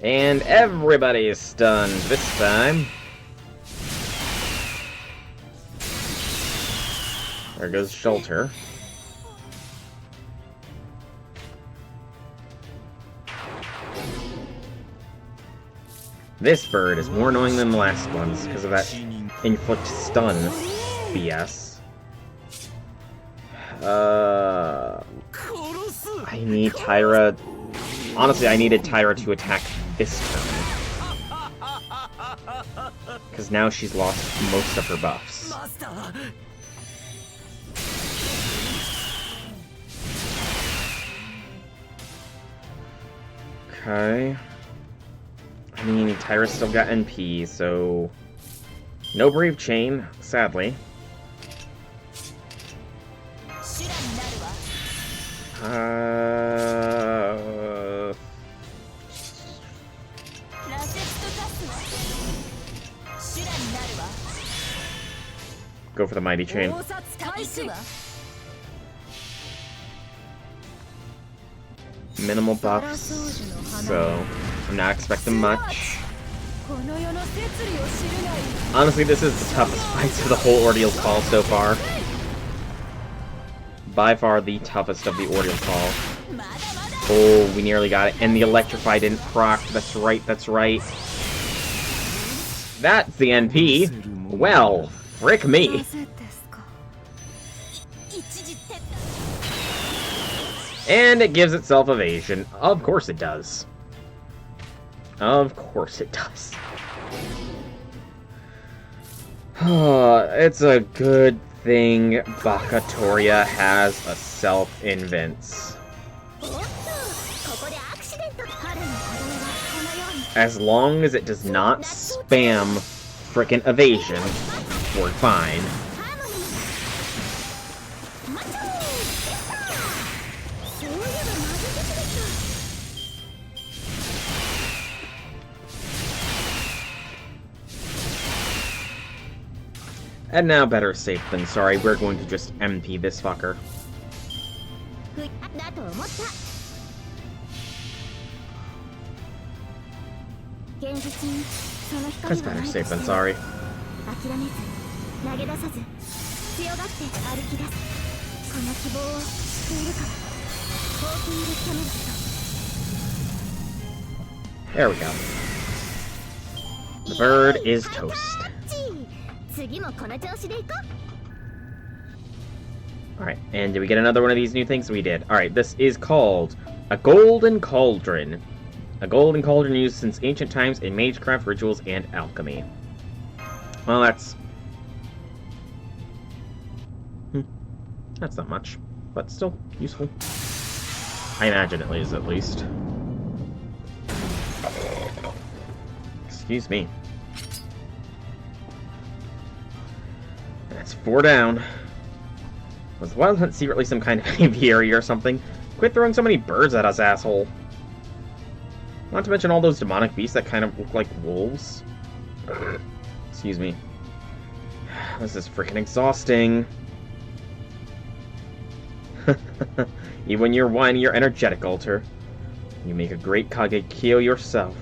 And everybody is stunned this time. There goes Shelter. This bird is more annoying than the last ones because of that inflict stun BS. I need Tyra. Honestly, I needed Tyra to attack this turn. Because now she's lost most of her buffs. Okay. I mean, Tyra's still got NP, so... No Brave Chain, sadly. Go for the Mighty Chain. Minimal buffs, so I'm not expecting much. Honestly, this is the toughest fight of the whole Ordeal Call so far. By far the toughest of the Ordeal Call. Oh, we nearly got it. And the Electrify didn't proc. That's right, that's right. That's the NP. Well, frick me. And it gives itself evasion. Of course it does. Of course it does. It's a good thing Bakatoria has a self-invince. As long as it does not spam frickin' evasion, we're fine. And now better safe than sorry, we're going to just MP this fucker. That's better safe than sorry. There we go. The bird is toast. Alright, and did we get another one of these new things? We did. Alright, this is called a golden cauldron. A golden cauldron used since ancient times in magecraft, rituals, and alchemy. Well, that's not much, but still useful. I imagine it is, at least. Excuse me. That's 4 down. Was the Wild Hunt secretly some kind of aviary or something? Quit throwing so many birds at us, asshole. Not to mention all those demonic beasts that kind of look like wolves. Excuse me. This is freaking exhausting. Even when you're whiny, you're energetic, Alter. You make a great Kagekyo yourself.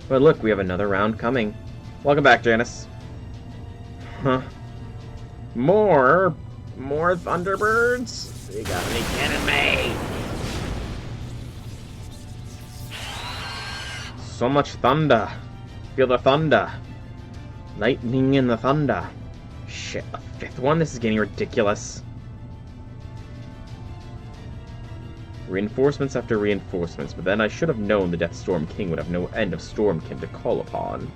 But look, we have another round coming. Welcome back, Janice. Huh. More Thunderbirds? You gotta be kidding me! So much thunder. Feel the thunder. Lightning and the thunder. Shit, a 5th one? This is getting ridiculous. Reinforcements after reinforcements, but then I should have known the Death Storm King would have no end of Stormkin to call upon.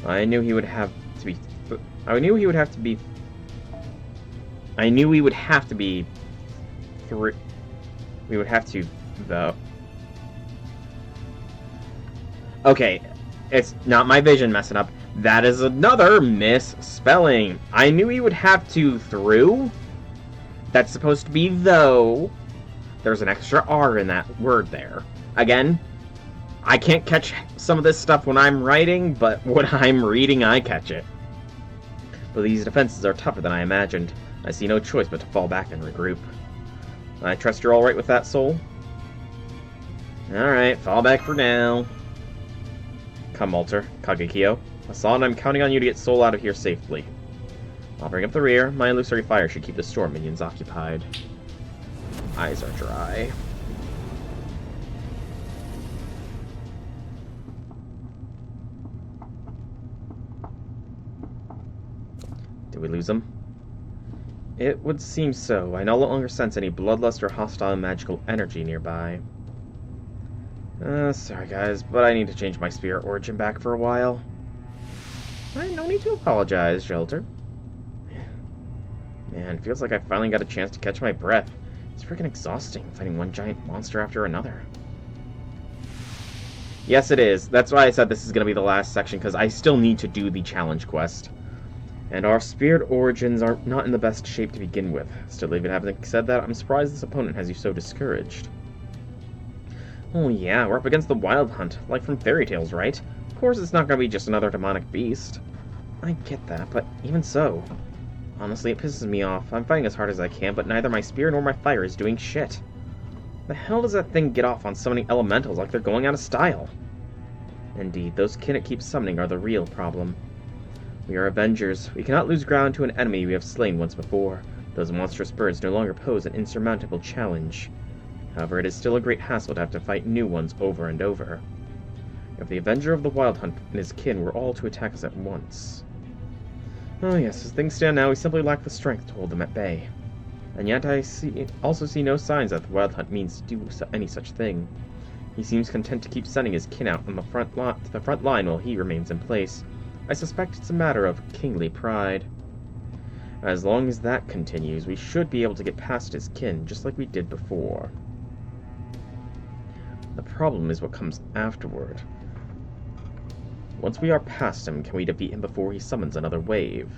I knew he would have to be... I knew we would have to be 3... We would have to, though. Okay, it's not my vision messing up. That is another misspelling. I knew he would have to through. That's supposed to be though. There's an extra R in that word there. Again, I can't catch some of this stuff when I'm writing, but when I'm reading, I catch it. But these defenses are tougher than I imagined. I see no choice but to fall back and regroup. I trust you're alright with that, Soul? Alright, fall back for now. Come, Alter, Kagekyo. Hassan, I'm counting on you to get Soul out of here safely. I'll bring up the rear. My illusory fire should keep the storm minions occupied. Eyes are dry. Did we lose him? It would seem so. I no longer sense any bloodlust or hostile magical energy nearby. Sorry guys, but I need to change my spirit origin back for a while. No need to apologize, Shelter. Man, feels like I finally got a chance to catch my breath. It's freaking exhausting, fighting one giant monster after another. Yes, it is. That's why I said this is going to be the last section, because I still need to do the challenge quest. And our spirit origins are not in the best shape to begin with. Still, even having said that, I'm surprised this opponent has you so discouraged. Oh yeah, we're up against the Wild Hunt, like from fairy tales, right? Of course it's not going to be just another demonic beast. I get that, but even so... Honestly, it pisses me off. I'm fighting as hard as I can, but neither my spear nor my fire is doing shit. The hell does that thing get off on so many elementals like they're going out of style? Indeed, those kin it keeps summoning are the real problem. We are Avengers. We cannot lose ground to an enemy we have slain once before. Those monstrous birds no longer pose an insurmountable challenge. However, it is still a great hassle to have to fight new ones over and over. If the Avenger of the Wild Hunt and his kin were all to attack us at once... Oh yes, as things stand now, we simply lack the strength to hold them at bay. And yet I also see no signs that the Wild Hunt means to do any such thing. He seems content to keep sending his kin out on the front line while he remains in place. I suspect it's a matter of kingly pride. As long as that continues, we should be able to get past his kin, just like we did before. The problem is what comes afterward. Once we are past him, can we defeat him before he summons another wave?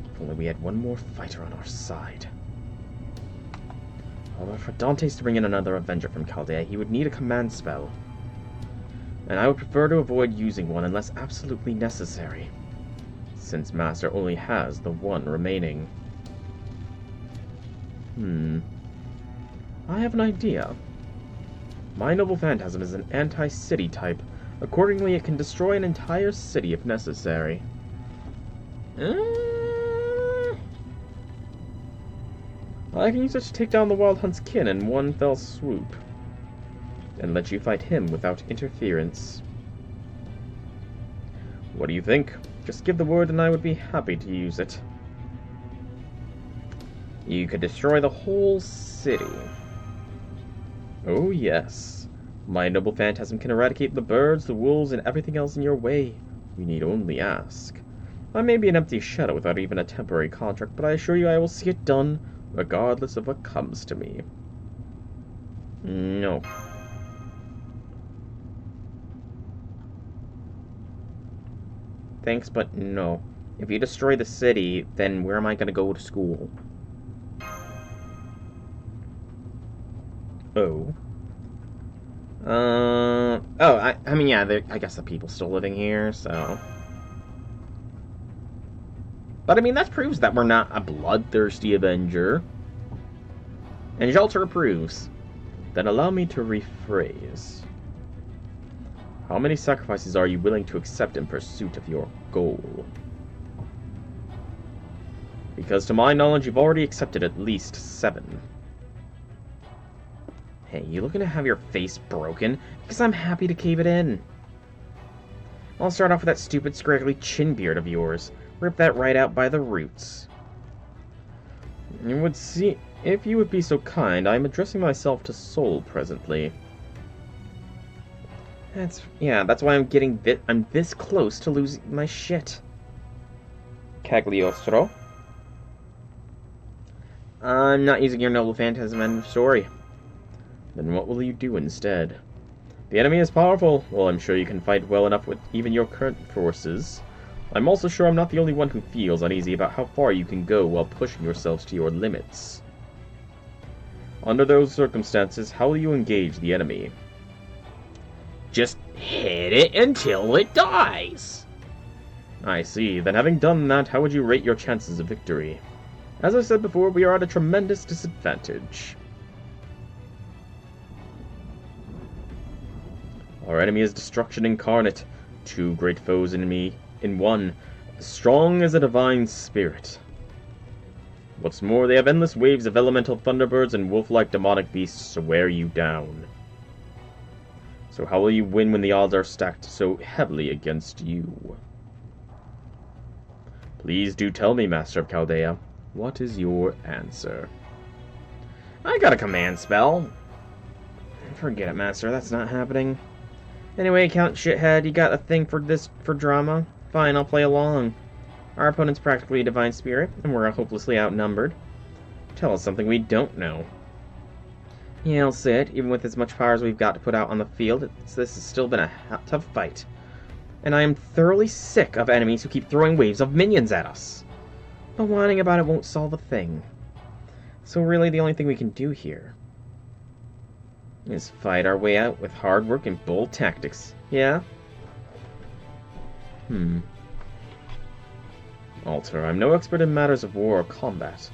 If only we had one more fighter on our side. Although for Dante's to bring in another Avenger from Chaldea, he would need a command spell. And I would prefer to avoid using one unless absolutely necessary. since Master only has the one remaining. I have an idea. My Noble Phantasm is an anti-city type. Accordingly, it can destroy an entire city if necessary. I can use it to take down the Wild Hunt's kin in one fell swoop, and let you fight him without interference. What do you think? Just give the word and I would be happy to use it. You could destroy the whole city. Oh yes. My Noble Phantasm can eradicate the birds, the wolves, and everything else in your way. You need only ask. I may be an empty shadow without even a temporary contract, but I assure you I will see it done, regardless of what comes to me. No. Thanks, but no. If you destroy the city, then where am I going to go to school? Oh. I mean, yeah, I guess the people still living here, so... But, I mean, that proves that we're not a bloodthirsty Avenger. And Jalter approves. Then allow me to rephrase. How many sacrifices are you willing to accept in pursuit of your goal? Because to my knowledge, you've already accepted at least 7. Hey, you looking to have your face broken? Because I'm happy to cave it in. I'll start off with that stupid scraggly chin beard of yours. Rip that right out by the roots. You would see, if you would be so kind, I'm addressing myself to Soul presently. That's why I'm this close to losing my shit. Cagliostro. I'm not using your Noble Phantasm end of story. Then what will you do instead? The enemy is powerful. Well, I'm sure you can fight well enough with even your current forces. I'm also sure I'm not the only one who feels uneasy about how far you can go while pushing yourselves to your limits. Under those circumstances, how will you engage the enemy? Just hit it until it dies! I see. Then having done that, how would you rate your chances of victory? As I said before, we are at a tremendous disadvantage. Our enemy is destruction incarnate. 2 great foes in me, in one, as strong as a divine spirit. What's more, they have endless waves of elemental thunderbirds and wolf-like demonic beasts to wear you down. So how will you win when the odds are stacked so heavily against you? Please do tell me, Master of Chaldea. What is your answer? I got a command spell. Forget it, Master. That's not happening. Anyway, Count Shithead, you got a thing for drama? Fine, I'll play along. Our opponent's practically a divine spirit, and we're hopelessly outnumbered. Tell us something we don't know. Yeah, I'll say it. Even with as much power as we've got to put out on the field, this has still been a tough fight. And I am thoroughly sick of enemies who keep throwing waves of minions at us. But whining about it won't solve a thing. So really, the only thing we can do here is fight our way out with hard work and bold tactics. Yeah? Alter, I'm no expert in matters of war or combat,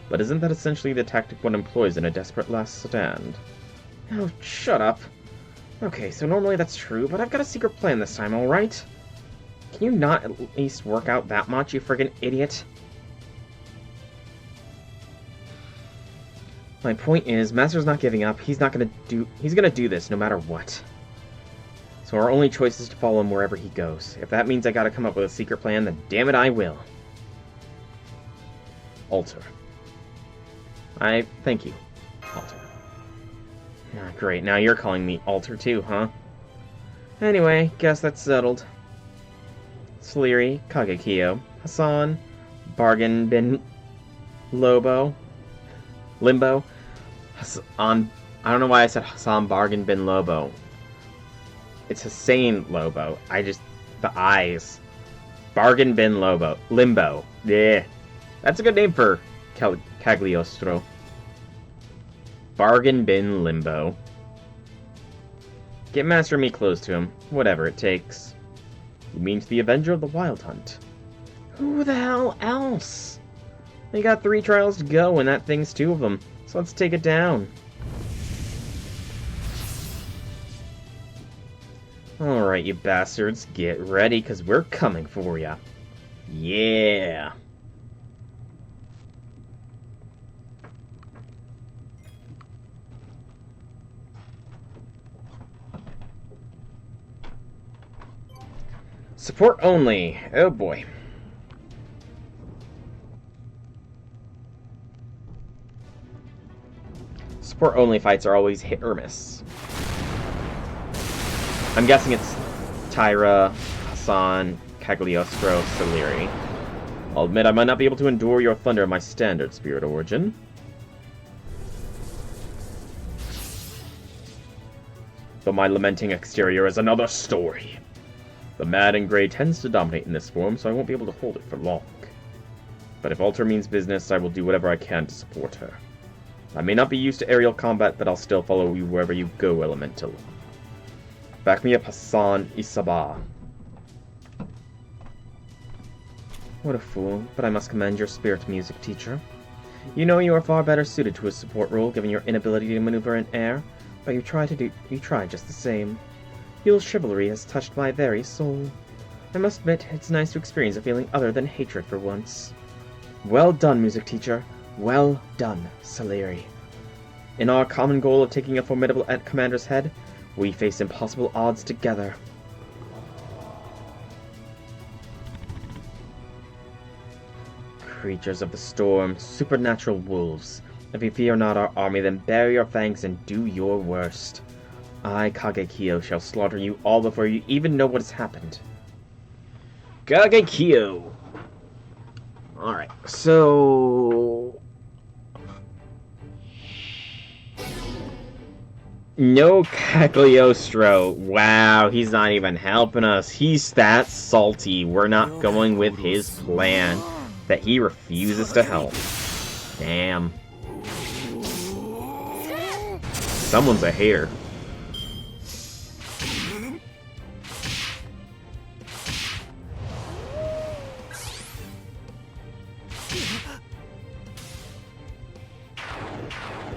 but isn't that essentially the tactic one employs in a desperate last stand? Oh, shut up. Okay, so normally that's true, but I've got a secret plan this time, alright? Can you not at least work out that much, you friggin' idiot? My point is, Master's not giving up. He's gonna do this no matter what. So our only choice is to follow him wherever he goes. If that means I gotta come up with a secret plan, then damn it, I will. Alter. Thank you, Alter. Ah, great, now you're calling me Alter too, huh? Anyway, guess that's settled. Sleary, Kagekyo, Hassan, Bargain Bin Limbo. Hassan, I don't know why I said Hassan Bargain Bin Lobo. It's Hussein Lobo. The eyes. Bargain Bin Limbo. Yeah. That's a good name for Cagliostro. Bargain Bin Limbo. Get Master Me close to him. Whatever it takes. You mean to the Avenger of the Wild Hunt. Who the hell else? We got 3 trials to go, and that thing's 2 of them. So let's take it down. Alright, you bastards, get ready, because we're coming for ya. Yeah! Support only. Oh boy. Support only fights are always hit or miss. I'm guessing it's Tyra, Hassan, Cagliostro, Soleri. I'll admit I might not be able to endure your thunder of my standard, Spirit Origin. But my lamenting exterior is another story. The Mad and Grey tends to dominate in this form, so I won't be able to hold it for long. But if Alter means business, I will do whatever I can to support her. I may not be used to aerial combat, but I'll still follow you wherever you go, Elemental. Back me up, Hassan Isaba. What a fool, but I must commend your spirit music teacher. You know you are far better suited to a support role, given your inability to maneuver in air, but you try just the same. Your chivalry has touched my very soul. I must admit, it's nice to experience a feeling other than hatred for once. Well done, music teacher. Well done, Soleri. In our common goal of taking a formidable commander's head, we face impossible odds together. Creatures of the storm, supernatural wolves. If you fear not our army, then bare your fangs and do your worst. I, Kagekyo, shall slaughter you all before you even know what has happened. Kagekyo! Alright, so... No Cagliostro. Wow, he's not even helping us. He's that salty. We're not going with his plan. That he refuses to help. Damn. Someone's a hater.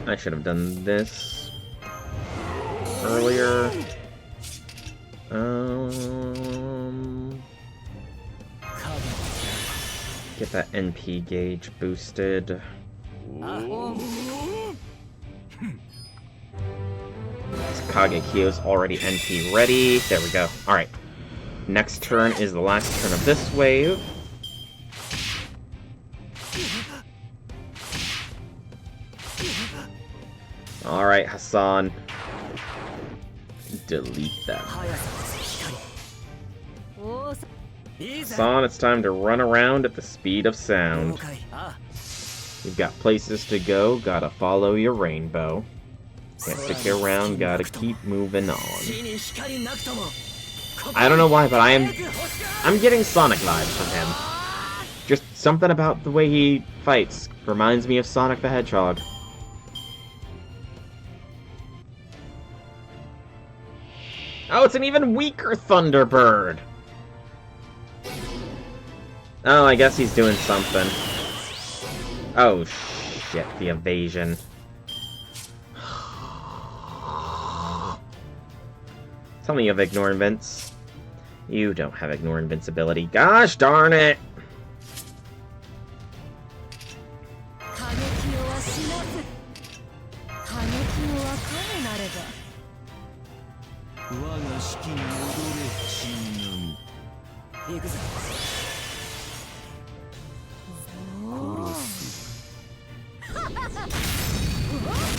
I should have done this earlier. Get that NP gauge boosted. Kagekyo's already NP ready. There we go. Alright. Next turn is the last turn of this wave. Alright, Hassan. Delete them. Hassan, it's time to run around at the speed of sound. You've got places to go, gotta follow your rainbow. Can't stick here around, gotta keep moving on. I don't know why, but I'm getting Sonic vibes from him. Just something about the way he fights reminds me of Sonic the Hedgehog. Oh, it's an even weaker Thunderbird! Oh, I guess he's doing something. Oh, shit, the evasion. Tell me you have Ignore Invince. You don't have Ignore Invincibility. Gosh darn it!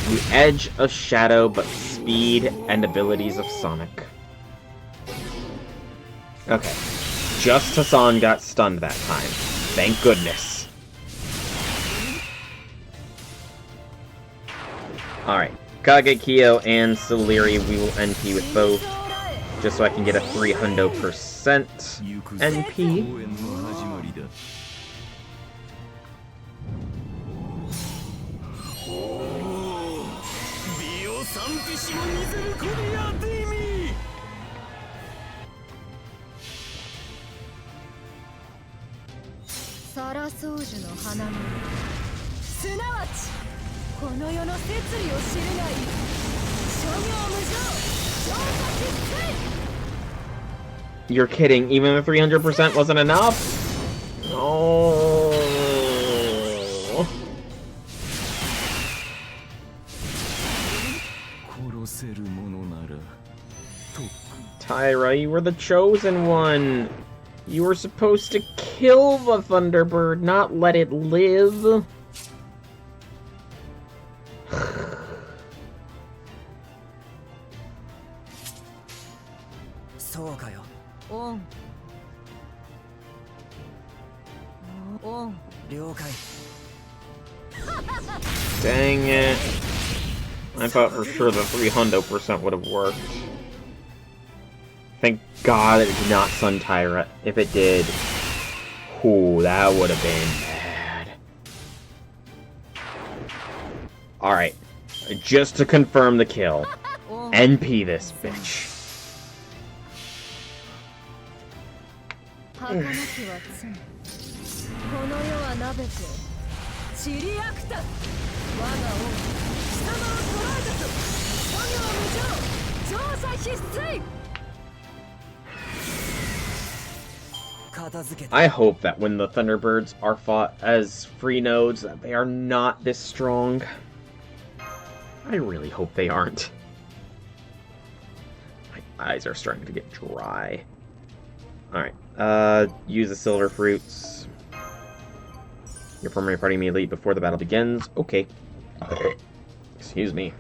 The edge of Shadow, but speed and abilities of Sonic. Okay. Just Hassan got stunned that time. Thank goodness. Alright. Kagekyo and Soleri, we will NP with both. Just so I can get a 300% NP. You're kidding, even the 300% wasn't enough? Oh. Tyra, you were the chosen one. You were supposed to kill the Thunderbird, not let it live. Dang it. I thought for sure the 300% would have worked. Thank God it did not stun Tyra. If it did, ooh, that would have been bad. Alright, just to confirm the kill. NP this bitch. I hope that when the Thunderbirds are fought as free nodes, that they are not this strong. I really hope they aren't. My eyes are starting to get dry. Alright, use the silver fruits. Your primary party may leave before the battle begins. Okay. Excuse me.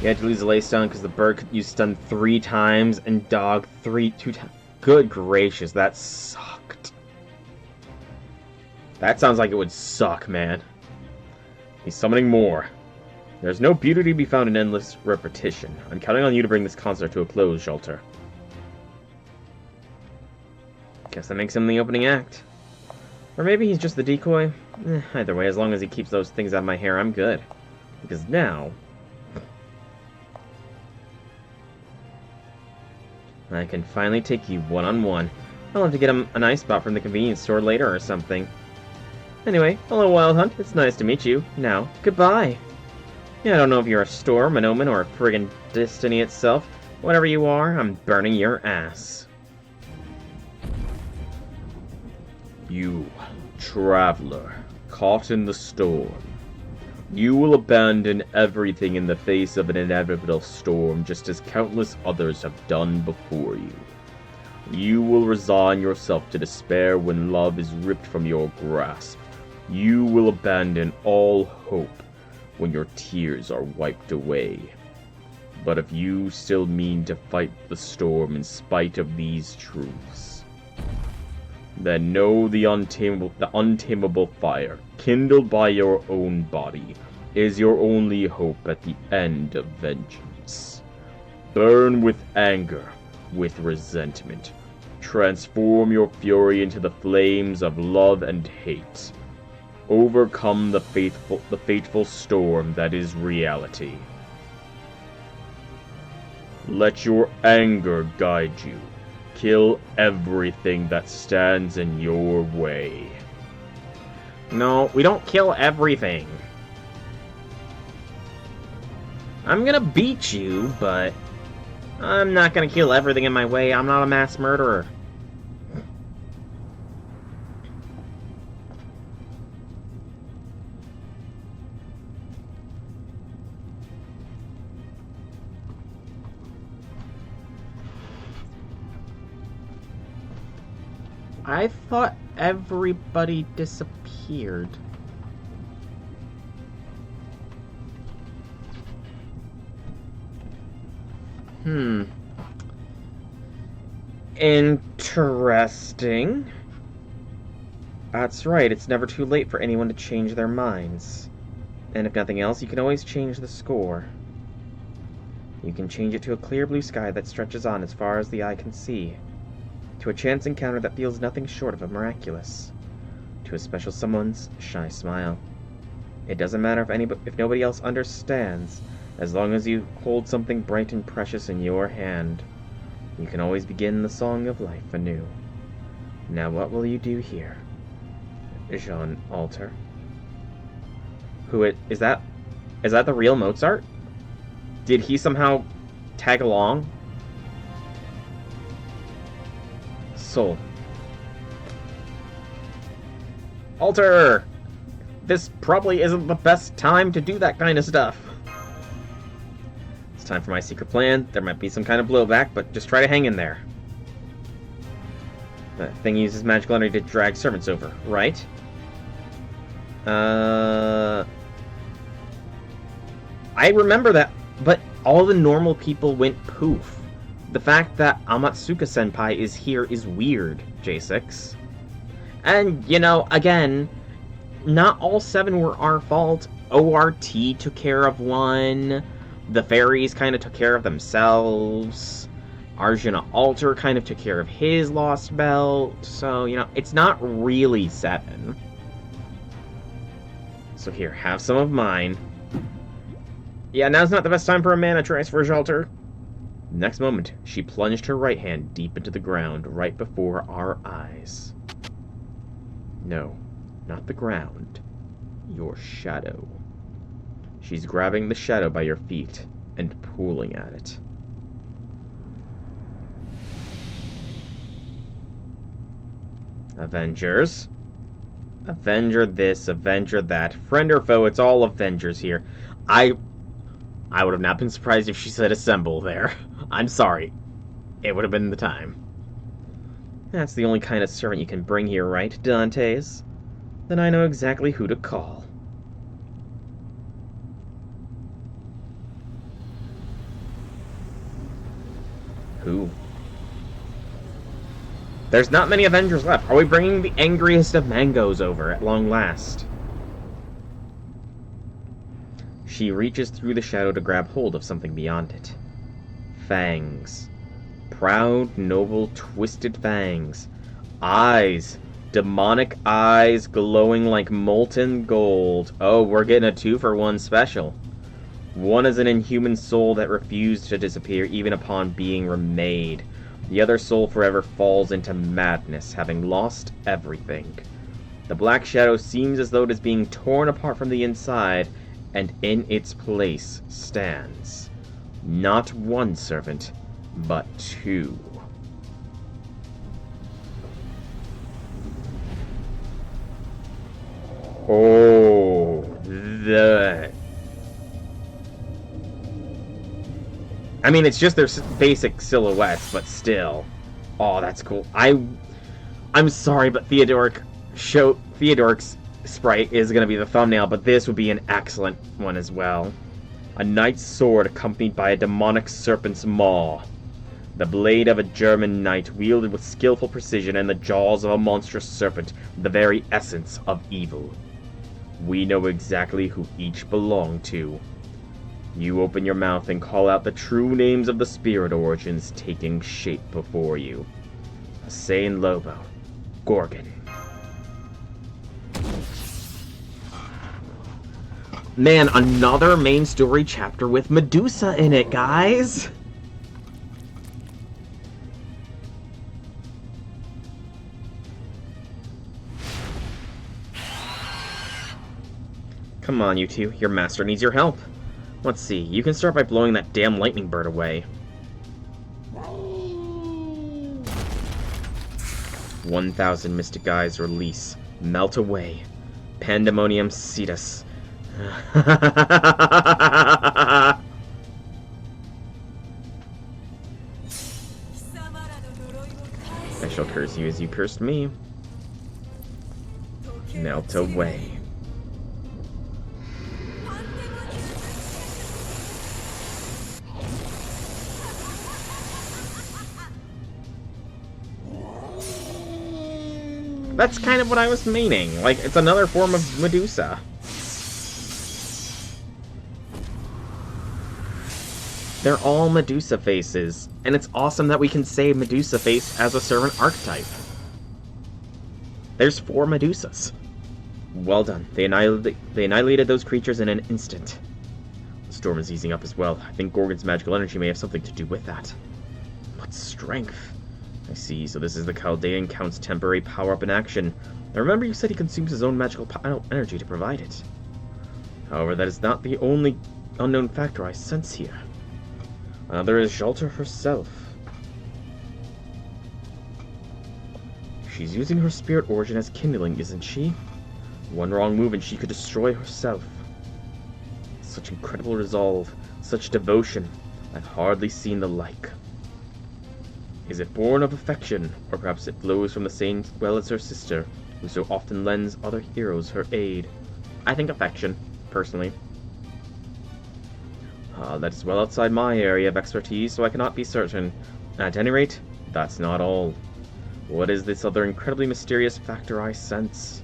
You had to lose the lay stun because the bird could use stun 3 times and dog 2 times. Good gracious, that sucked. That sounds like it would suck, man. He's summoning more. There's no beauty to be found in endless repetition. I'm counting on you to bring this concert to a close, Shelter. Guess that makes him the opening act. Or maybe he's just the decoy. Either way, as long as he keeps those things out of my hair, I'm good. Because now I can finally take you one-on-one. I'll have to get him an ice spot from the convenience store later or something. Anyway, hello Wild Hunt, it's nice to meet you. Now, goodbye. Yeah, I don't know if you're a storm, an omen, or a friggin' destiny itself. Whatever you are, I'm burning your ass. You, traveler, caught in the storm. You will abandon everything in the face of an inevitable storm, just as countless others have done before you. You will resign yourself to despair when love is ripped from your grasp. You will abandon all hope when your tears are wiped away. But if you still mean to fight the storm in spite of these truths, then know the untamable fire, kindled by your own body, is your only hope at the end of vengeance. Burn with anger, with resentment. Transform your fury into the flames of love and hate. Overcome the fateful storm that is reality. Let your anger guide you. Kill everything that stands in your way. No, we don't kill everything. I'm gonna beat you, but I'm not gonna kill everything in my way. I'm not a mass murderer. I thought everybody disappeared. Interesting. That's right, it's never too late for anyone to change their minds. And if nothing else, you can always change the score. You can change it to a clear blue sky that stretches on as far as the eye can see. to a chance encounter that feels nothing short of a miraculous, to a special someone's shy smile. It doesn't matter if nobody else understands, as long as you hold something bright and precious in your hand. You can always begin the song of life anew. Now what will you do here, Jean Alter? Is that the real Mozart? Did he somehow tag along? Soul. Alter! This probably isn't the best time to do that kind of stuff. It's time for my secret plan. There might be some kind of blowback, but just try to hang in there. That thing uses magical energy to drag servants over, right? I remember that, but all the normal people went poof. The fact that Amatsuka-senpai is here is weird, J6. And, you know, again, not all 7 were our fault. ORT took care of one. The fairies kind of took care of themselves. Arjuna Alter kind of took care of his lost belt. So, you know, it's not really 7. So here, have some of mine. Yeah, now's not the best time for a mana transfer, Alter. Next moment, she plunged her right hand deep into the ground right before our eyes. No, not the ground. Your shadow. She's grabbing the shadow by your feet and pulling at it. Avengers. Avenger this, Avenger that. Friend or foe, it's all Avengers here. I would have not been surprised if she said assemble there. I'm sorry. It would have been the time. That's the only kind of servant you can bring here, right, Dantes? Then I know exactly who to call. Who? There's not many Avengers left. Are we bringing the angriest of mangoes over at long last? She reaches through the shadow to grab hold of something beyond it. Fangs. Proud, noble, twisted fangs. Eyes. Demonic eyes glowing like molten gold. Oh, we're getting a 2-for-1 special. One is an inhuman soul that refused to disappear even upon being remade. The other soul forever falls into madness, having lost everything. The black shadow seems as though it is being torn apart from the inside, and in its place stands not one servant, but 2. Oh, I mean, it's just their basic silhouettes, but still. Oh, that's cool. I'm sorry, but Theodoric's sprite is going to be the thumbnail, but this would be an excellent one as well. A knight's sword accompanied by a demonic serpent's maw. The blade of a German knight wielded with skillful precision and the jaws of a monstrous serpent, the very essence of evil. We know exactly who each belong to. You open your mouth and call out the true names of the spirit origins taking shape before you. Hussein Lobo. Gorgon. Man, another main story chapter with Medusa in it, guys! Come on, you two. Your master needs your help. Let's see. You can start by blowing that damn lightning bird away. 1,000 mystic eyes release. Melt away. Pandemonium cetus. I shall curse you as you cursed me. Melt away. That's kind of what I was meaning. Like, it's another form of Medusa. They're all Medusa faces, and it's awesome that we can say Medusa face as a servant archetype. There's 4 Medusas. Well done. They annihilated those creatures in an instant. The storm is easing up as well. I think Gorgon's magical energy may have something to do with that. What strength? I see, so this is the Chaldean Count's temporary power-up in action. Now remember you said he consumes his own magical energy to provide it. However, that is not the only unknown factor I sense here. Another is Jalter herself. She's using her spirit origin as kindling, isn't she? One wrong move and she could destroy herself. Such incredible resolve, such devotion, I've hardly seen the like. Is it born of affection, or perhaps it flows from the same well as her sister, who so often lends other heroes her aid? I think affection, personally. That is well outside my area of expertise, so I cannot be certain. At any rate, that's not all. What is this other incredibly mysterious factor I sense?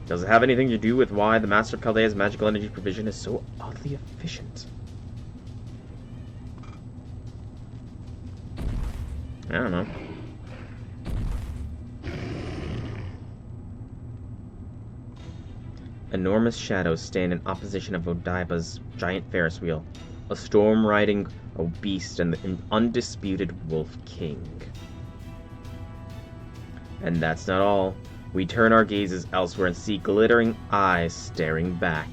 Does it have anything to do with why the Master of Chaldea's magical energy provision is so oddly efficient? I don't know. Enormous shadows stand in opposition of Odaiba's giant Ferris wheel, a storm riding a beast and the undisputed Wolf King. And that's not all. We turn our gazes elsewhere and see glittering eyes staring back.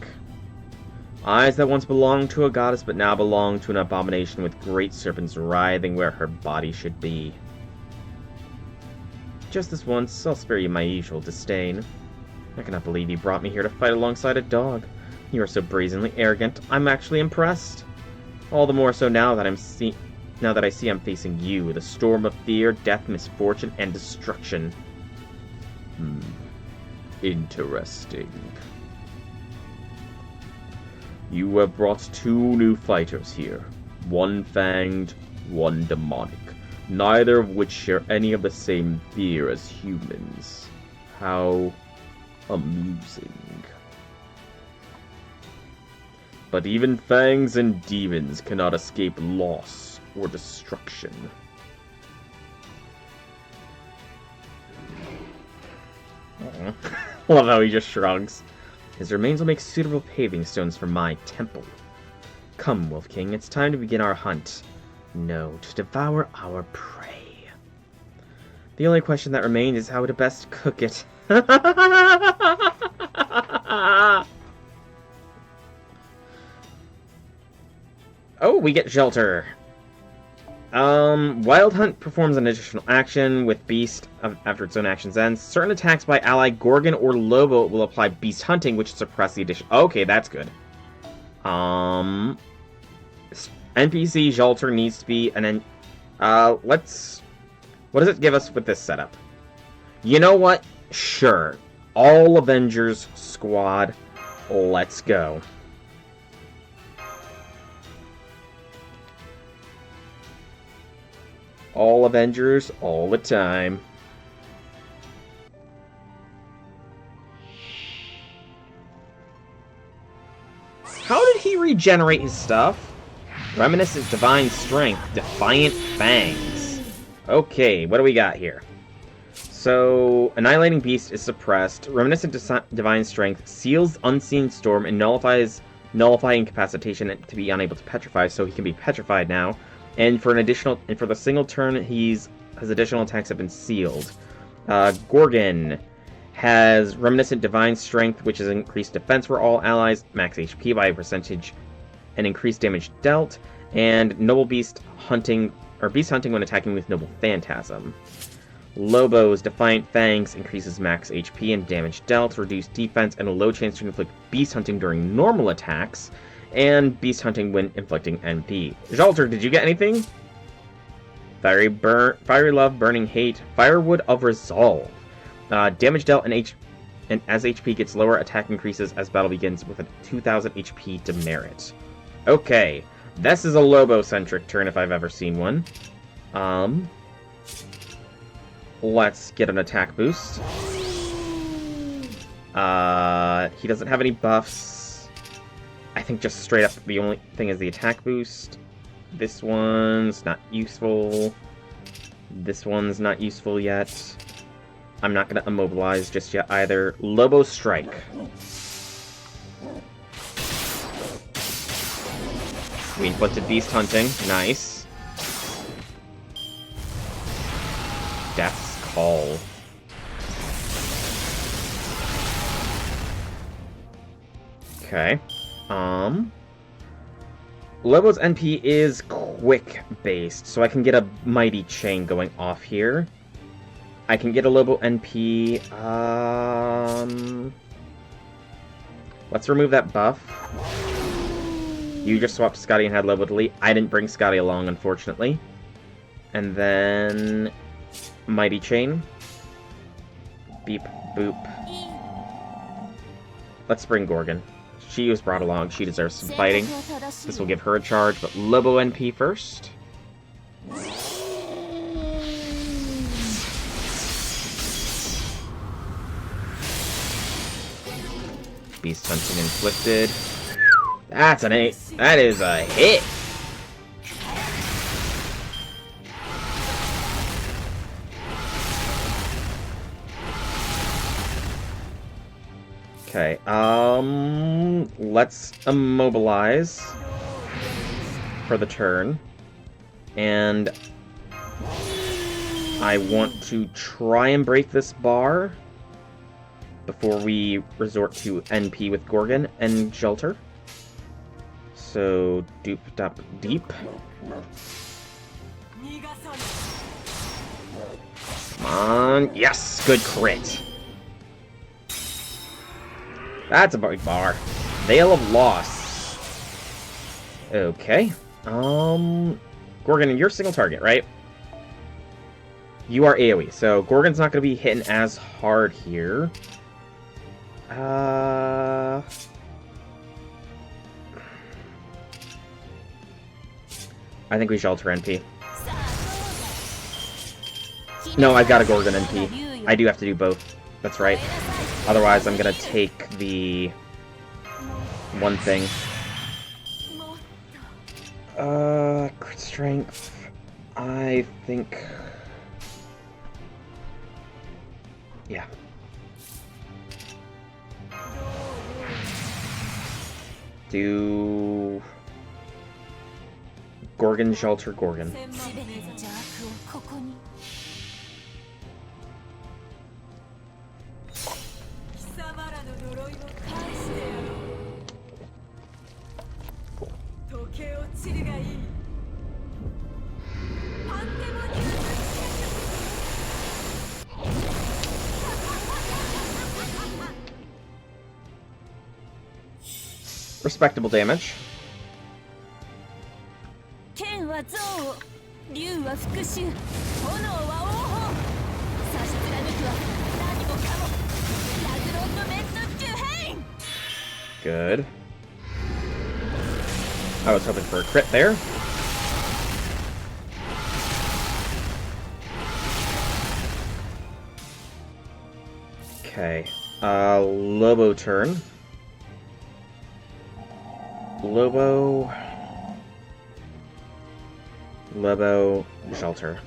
Eyes that once belonged to a goddess but now belong to an abomination with great serpents writhing where her body should be. Just this once, I'll spare you my usual disdain. I cannot believe you brought me here to fight alongside a dog. You are so brazenly arrogant, I'm actually impressed. All the more so now that I see I'm facing you, the storm of fear, death, misfortune, and destruction. Interesting. You have brought 2 new fighters here. One fanged, one demonic. Neither of which share any of the same fear as humans. How amusing. But even fangs and demons cannot escape loss or destruction. Love how he just shrugs. His remains will make suitable paving stones for my temple. Come, Wolf King, it's time to begin our hunt. No, to devour our prey. The only question that remains is how to best cook it. Oh, we get Shelter. Wild Hunt performs an additional action with Beast after its own actions ends. Certain attacks by ally Gorgon or Lobo will apply Beast Hunting, which suppress the addition. Okay, that's good. NPC Shelter needs to be an what does it give us with this setup? You know what? Sure. All Avengers squad. Let's go. All Avengers, all the time. How did he regenerate his stuff? Reminiscent Divine Strength, Defiant Fangs. Okay, what do we got here? So, Annihilating Beast is suppressed. Reminiscent Divine Strength seals Unseen Storm and nullify incapacitation to be unable to petrify, so he can be petrified now. And for the single turn, his additional attacks have been sealed. Gorgon has Reminiscent Divine Strength, which is increased defense for all allies, max HP by a percentage, and increased damage dealt, and Noble Beast Hunting, or Beast Hunting when attacking with Noble Phantasm. Lobo's Defiant Fangs increases max HP and damage dealt, reduced defense, and a low chance to inflict Beast Hunting during normal attacks, and Beast Hunting when inflicting NP. Jalter, did you get anything? Fiery Love, Burning Hate, Firewood of Resolve. Damage dealt and as HP gets lower, attack increases as battle begins with a 2000 HP demerit. Okay, this is a Lobo-centric turn if I've ever seen one. Let's get an attack boost. He doesn't have any buffs. I think just straight up the only thing is the attack boost. This one's not useful. This one's not useful yet. I'm not going to immobilize just yet either. Lobo Strike. We inflicted Beast Hunting. Nice. Death's Call. Okay. Lobo's NP is quick-based, so I can get a Mighty Chain going off here. I can get a Lobo NP, let's remove that buff. You just swapped Scotty and had Lobo delete. I didn't bring Scotty along, unfortunately. And then... Mighty Chain. Beep, boop. Let's bring Gorgon. She was brought along. She deserves some fighting. This will give her a charge, but Lobo NP first. Beast Hunting inflicted. That's an 8. That is a hit. Okay, let's immobilize for the turn. And I want to try and break this bar before we resort to NP with Gorgon and Shelter. So, doop, dup, deep. Come on. Yes! Good crit. That's a big bar. Veil of Loss. Okay. Gorgon, you're single target, right? You are AoE, so Gorgon's not going to be hitting as hard here. I think we Shelter NP. No, I've got a Gorgon NP. I do have to do both. That's right. Otherwise, I'm gonna take the one thing. Crit strength. I think... Yeah. Do... Gorgon, Shelter, Gorgon. Respectable damage. Good. I was hoping for a crit there. Okay. Lobo turn. Lobo, Shelter.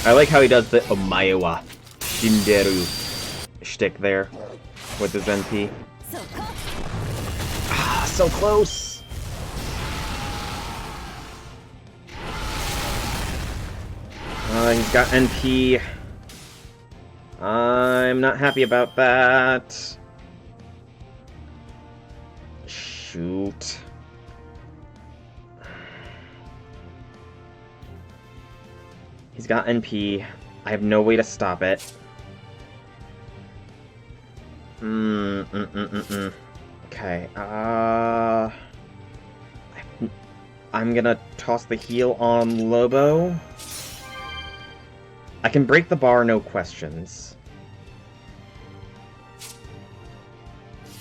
I like how he does the Omaewa Shinderu shtick there with his NP. Ah, so close! He's got NP. I'm not happy about that. Shoot. He's got NP. I have no way to stop it. Okay, I'm gonna toss the heal on Lobo. I can break the bar, no questions.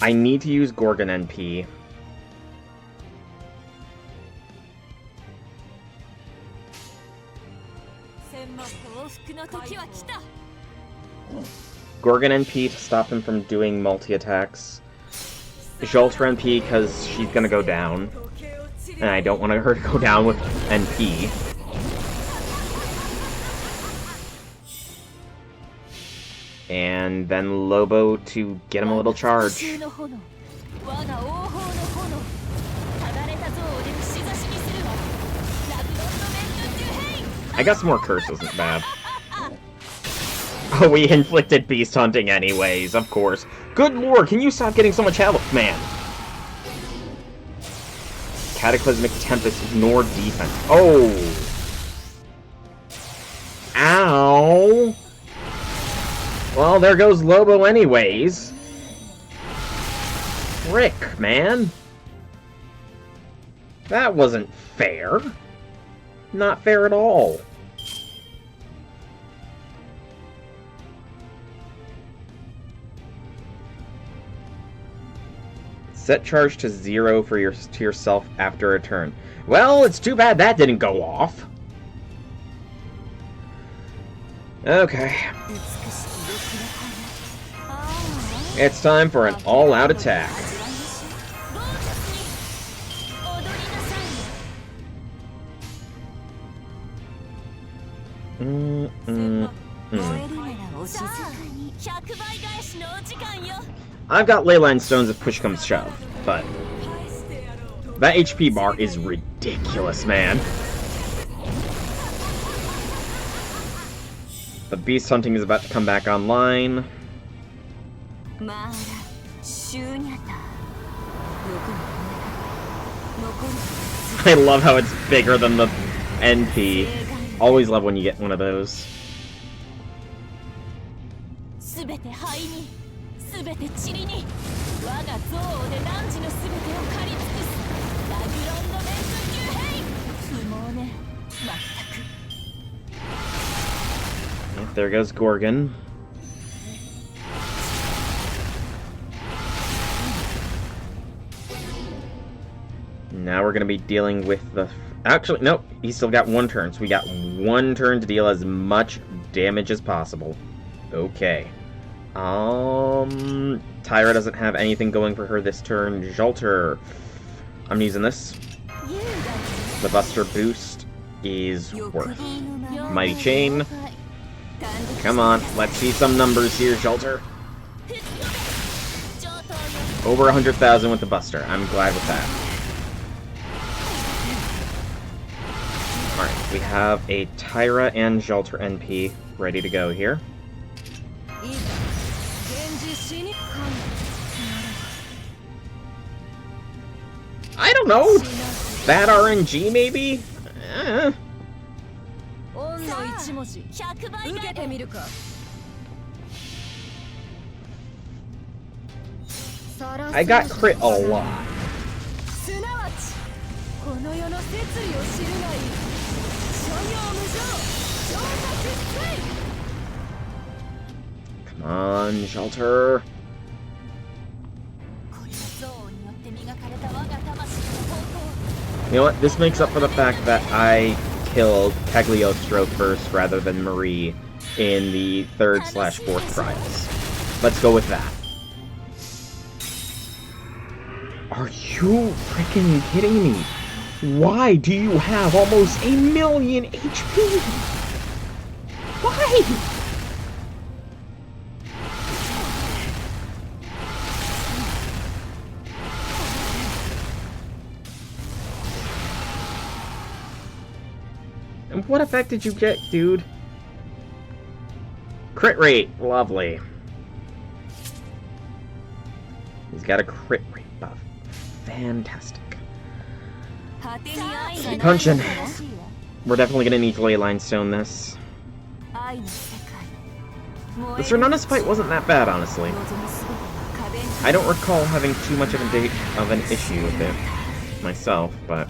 I need to use Gorgon NP. Gorgon NP to stop him from doing multi-attacks. Jolter NP because she's gonna go down. And I don't want her to go down with NP. And then Lobo to get him a little charge. I guess more curse isn't bad. Oh, we inflicted beast hunting anyways, of course. Good lord, can you stop getting so much health, man? Cataclysmic Tempest, ignore defense. Oh! Ow! Well, there goes Lobo anyways. Frick, man. That wasn't fair. Not fair at all. Set charge to 0 for yourself after a turn. Well, it's too bad that didn't go off. Okay. It's time for an all-out attack. I've got Leyline Stones if push comes shove, but that HP bar is ridiculous, man. The beast hunting is about to come back online. I love how it's bigger than the NP. Always love when you get one of those. There goes Gorgon. Now we're going to be dealing with the... Actually, nope. He's still got one turn, so we got one turn to deal as much damage as possible. Okay. Tyra doesn't have anything going for her this turn. Jolter. I'm using this. The Buster boost is worth. Mighty Chain. Come on, let's see some numbers here, Jolter. Over 100,000 with the Buster. I'm glad with that. Alright, we have a Tyra and Jolter NP ready to go here. I don't know! Bad RNG, maybe? I got crit a lot. Come on, Shelter. You know what? This makes up for the fact that I killed Cagliostro first rather than Marie in the 3rd/4th trials. Let's go with that. Are you freaking kidding me? Why do you have almost 1,000,000 HP? Why? And what effect did you get, dude? Crit rate. Lovely. He's got a crit rate buff. Fantastic. Keep punching. We're definitely gonna need to Leyline Stone this. The Cernunnos fight wasn't that bad, honestly. I don't recall having too much of an issue with it myself, but...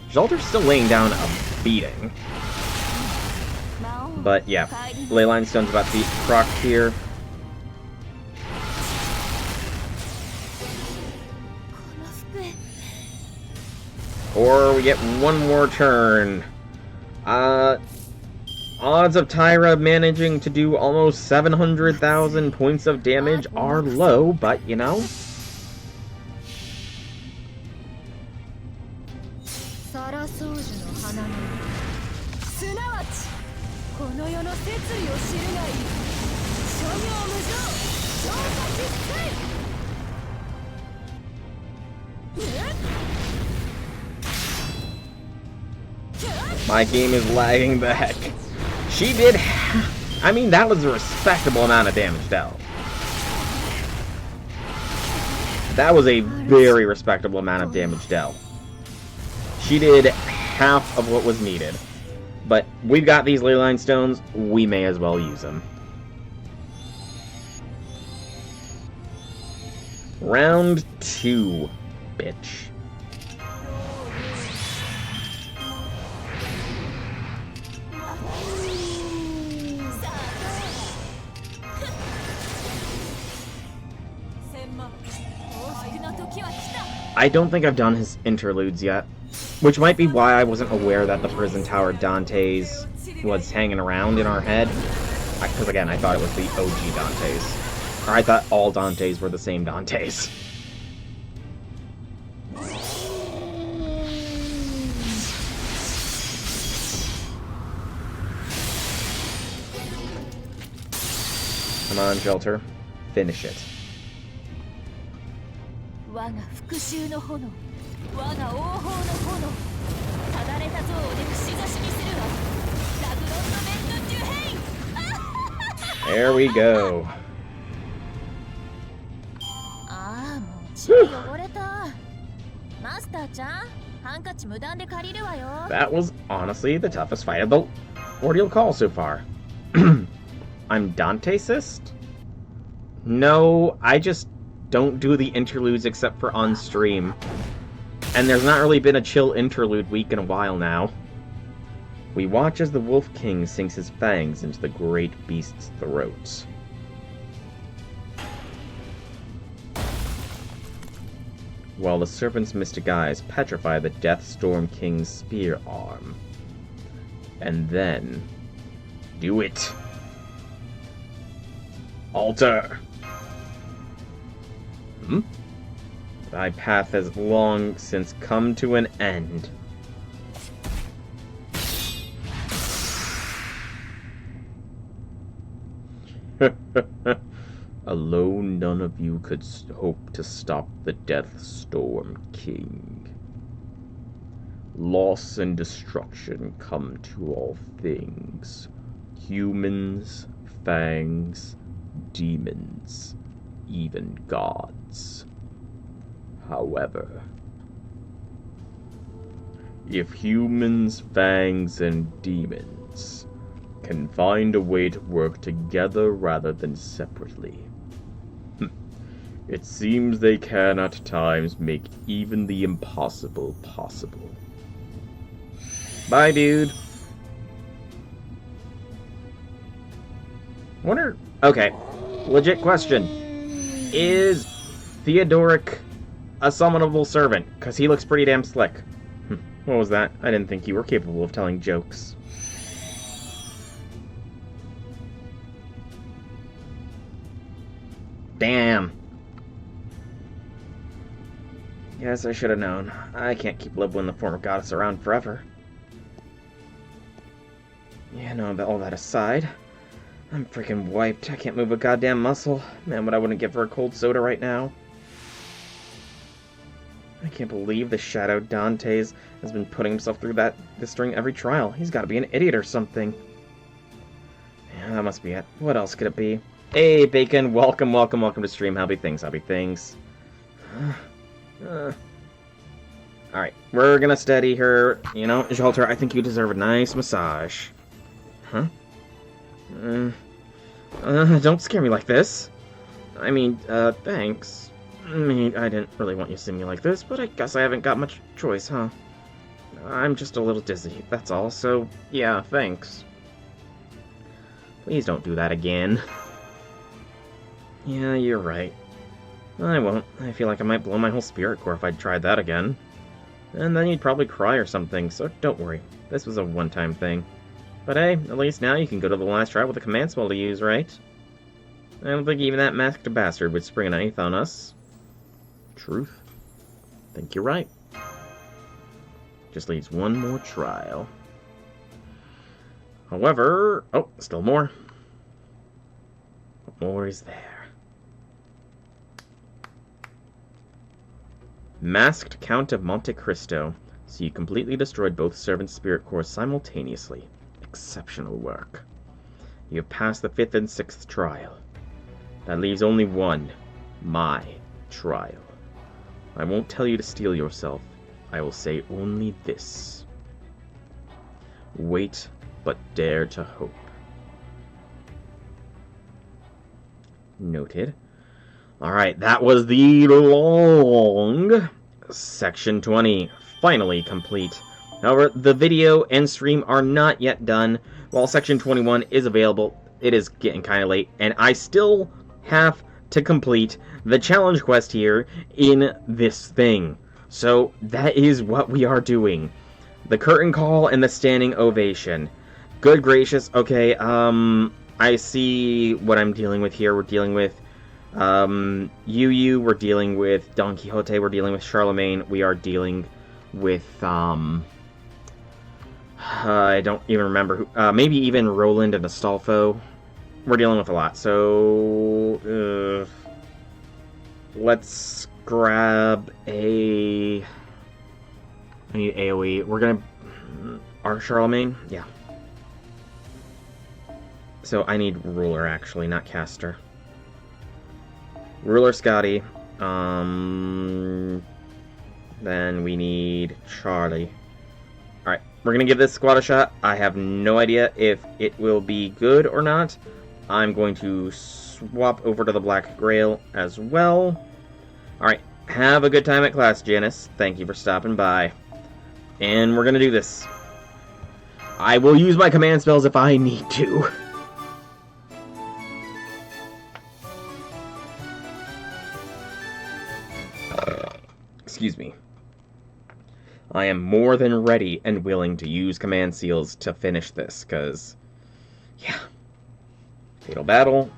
Jolter's still laying down a beating. But yeah, Leyline Stone's about to be procced here. Or we get one more turn. Odds of Tyra managing to do almost 700,000 points of damage are low, but you know. My game is lagging the heck. She did... I mean, that was a respectable amount of damage dealt. That was a very respectable amount of damage dealt. She did half of what was needed. But we've got these Leyline Stones, we may as well use them. Round 2, bitch. I don't think I've done his interludes yet, which might be why I wasn't aware that the Prison Tower Dante's was hanging around in our head. Because again, I thought it was the OG Dante's. Or I thought all Dante's were the same Dante's. Come on, Shelter. Finish it. There we go. That was honestly the toughest fight of the Ordeal Call so far. I'm Dante-cist? No, I just don't do the interludes except for on stream. And there's not really been a chill interlude week in a while now. We watch as the Wolf King sinks his fangs into the great beast's throat. While the serpent's mystic eyes petrify the Deathstorm King's spear arm. And then... do it! Alter! Thy path has long since come to an end. Alone, none of you could hope to stop the Deathstorm King. Loss and destruction come to all things. Humans, fangs, demons, even gods. However, if humans, fangs, and demons can find a way to work together rather than separately, it seems they can at times make even the impossible possible. Bye, dude. Wonder... okay, legit question. Is Theodoric a summonable servant? Because he looks pretty damn slick. What was that? I didn't think you were capable of telling jokes. Damn. Yes, I should have known. I can't keep Libwyn, the former goddess, around forever. Yeah, no, all that aside, I'm freaking wiped. I can't move a goddamn muscle. Man, what I wouldn't give for a cold soda right now. I can't believe the Shadow Dantes has been putting himself through this during every trial. He's got to be an idiot or something. Yeah, that must be it. What else could it be? Hey, Bacon, welcome to stream. Happy things. Alright, we're gonna steady her. You know, Shelter, I think you deserve a nice massage. Huh? Don't scare me like this. I mean, thanks. I mean, I didn't really want you to see me like this, but I guess I haven't got much choice, huh? I'm just a little dizzy, that's all, so, yeah, thanks. Please don't do that again. Yeah, you're right. I won't. I feel like I might blow my whole spirit core if I tried that again. And then you'd probably cry or something, so don't worry. This was a one-time thing. But hey, at least now you can go to the last trial with a command spell to use, right? I don't think even that masked bastard would spring an eighth on us. Truth. I think you're right. Just leaves one more trial. However... Oh, still more. What more is there? Masked Count of Monte Cristo. So you completely destroyed both servant spirit cores simultaneously. Exceptional work. You have passed the 5th and 6th trial. That leaves only one. My trial. I won't tell you to steel yourself. I will say only this. Wait, but dare to hope. Noted. Alright, that was the long Section 20. Finally complete. However, the video and stream are not yet done. While Section 21 is available, it is getting kind of late, and I still have to complete the challenge quest here in this thing. So, that is what we are doing. The curtain call and the standing ovation. Good gracious, okay, I see what I'm dealing with here. We're dealing with Yu, we're dealing with Don Quixote, we're dealing with Charlemagne, we are dealing with, I don't even remember who, maybe even Roland and Astolfo. We're dealing with a lot, so, let's grab I need AoE. We're gonna, Charlemagne? Yeah. So I need Ruler, actually, not Caster. Ruler Scotty. Then we need Charlie. Alright, we're gonna give this squad a shot. I have no idea if it will be good or not. I'm going to swap over to the Black Grail as well. Alright, have a good time at class, Janice. Thank you for stopping by. And we're gonna do this. I will use my command spells if I need to. Excuse me. I am more than ready and willing to use command seals to finish this, because, yeah. Fatal Battle.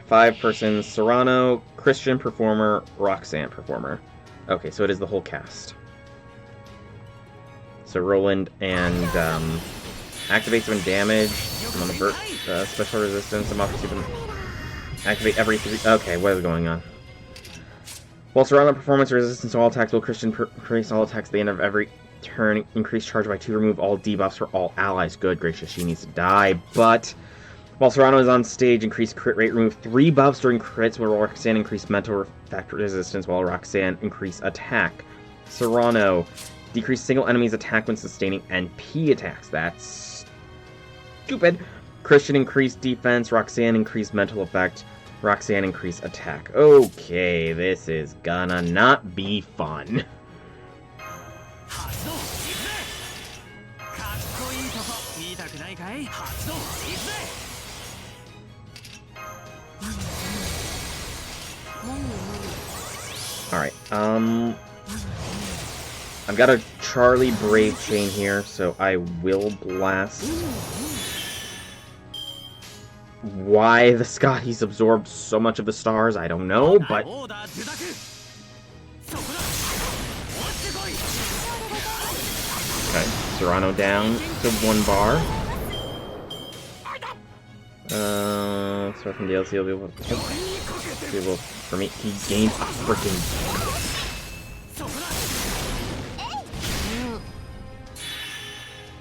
5 persons. Serrano, Christian Performer, Roxanne Performer. Okay, so it is the whole cast. So Roland and activates when damage. I'm on the special resistance. I'm off to activate every 3. Okay, what is going on? While Serrano performance resistance to all attacks, will Christian increase all attacks at the end of every turn. Increase charge by 2. Remove all debuffs for all allies. Good gracious, she needs to die. But while Serrano is on stage, increase crit rate. Remove 3 buffs during crits. While Roxanne increase mental effect resistance. While Roxanne increase attack. Serrano decrease single enemy's attack when sustaining NP attacks. That's stupid. Christian increase defense. Roxanne increase mental effect. Roxanne increase attack. Okay, this is gonna not be fun. Alright, I've got a Charlie Brave Chain here, so I will blast. Why the Scotties absorbed so much of the stars, I don't know, but... Okay, Serrano down to 1 bar. Start from DLC, will be able to... For me, he gained a freaking...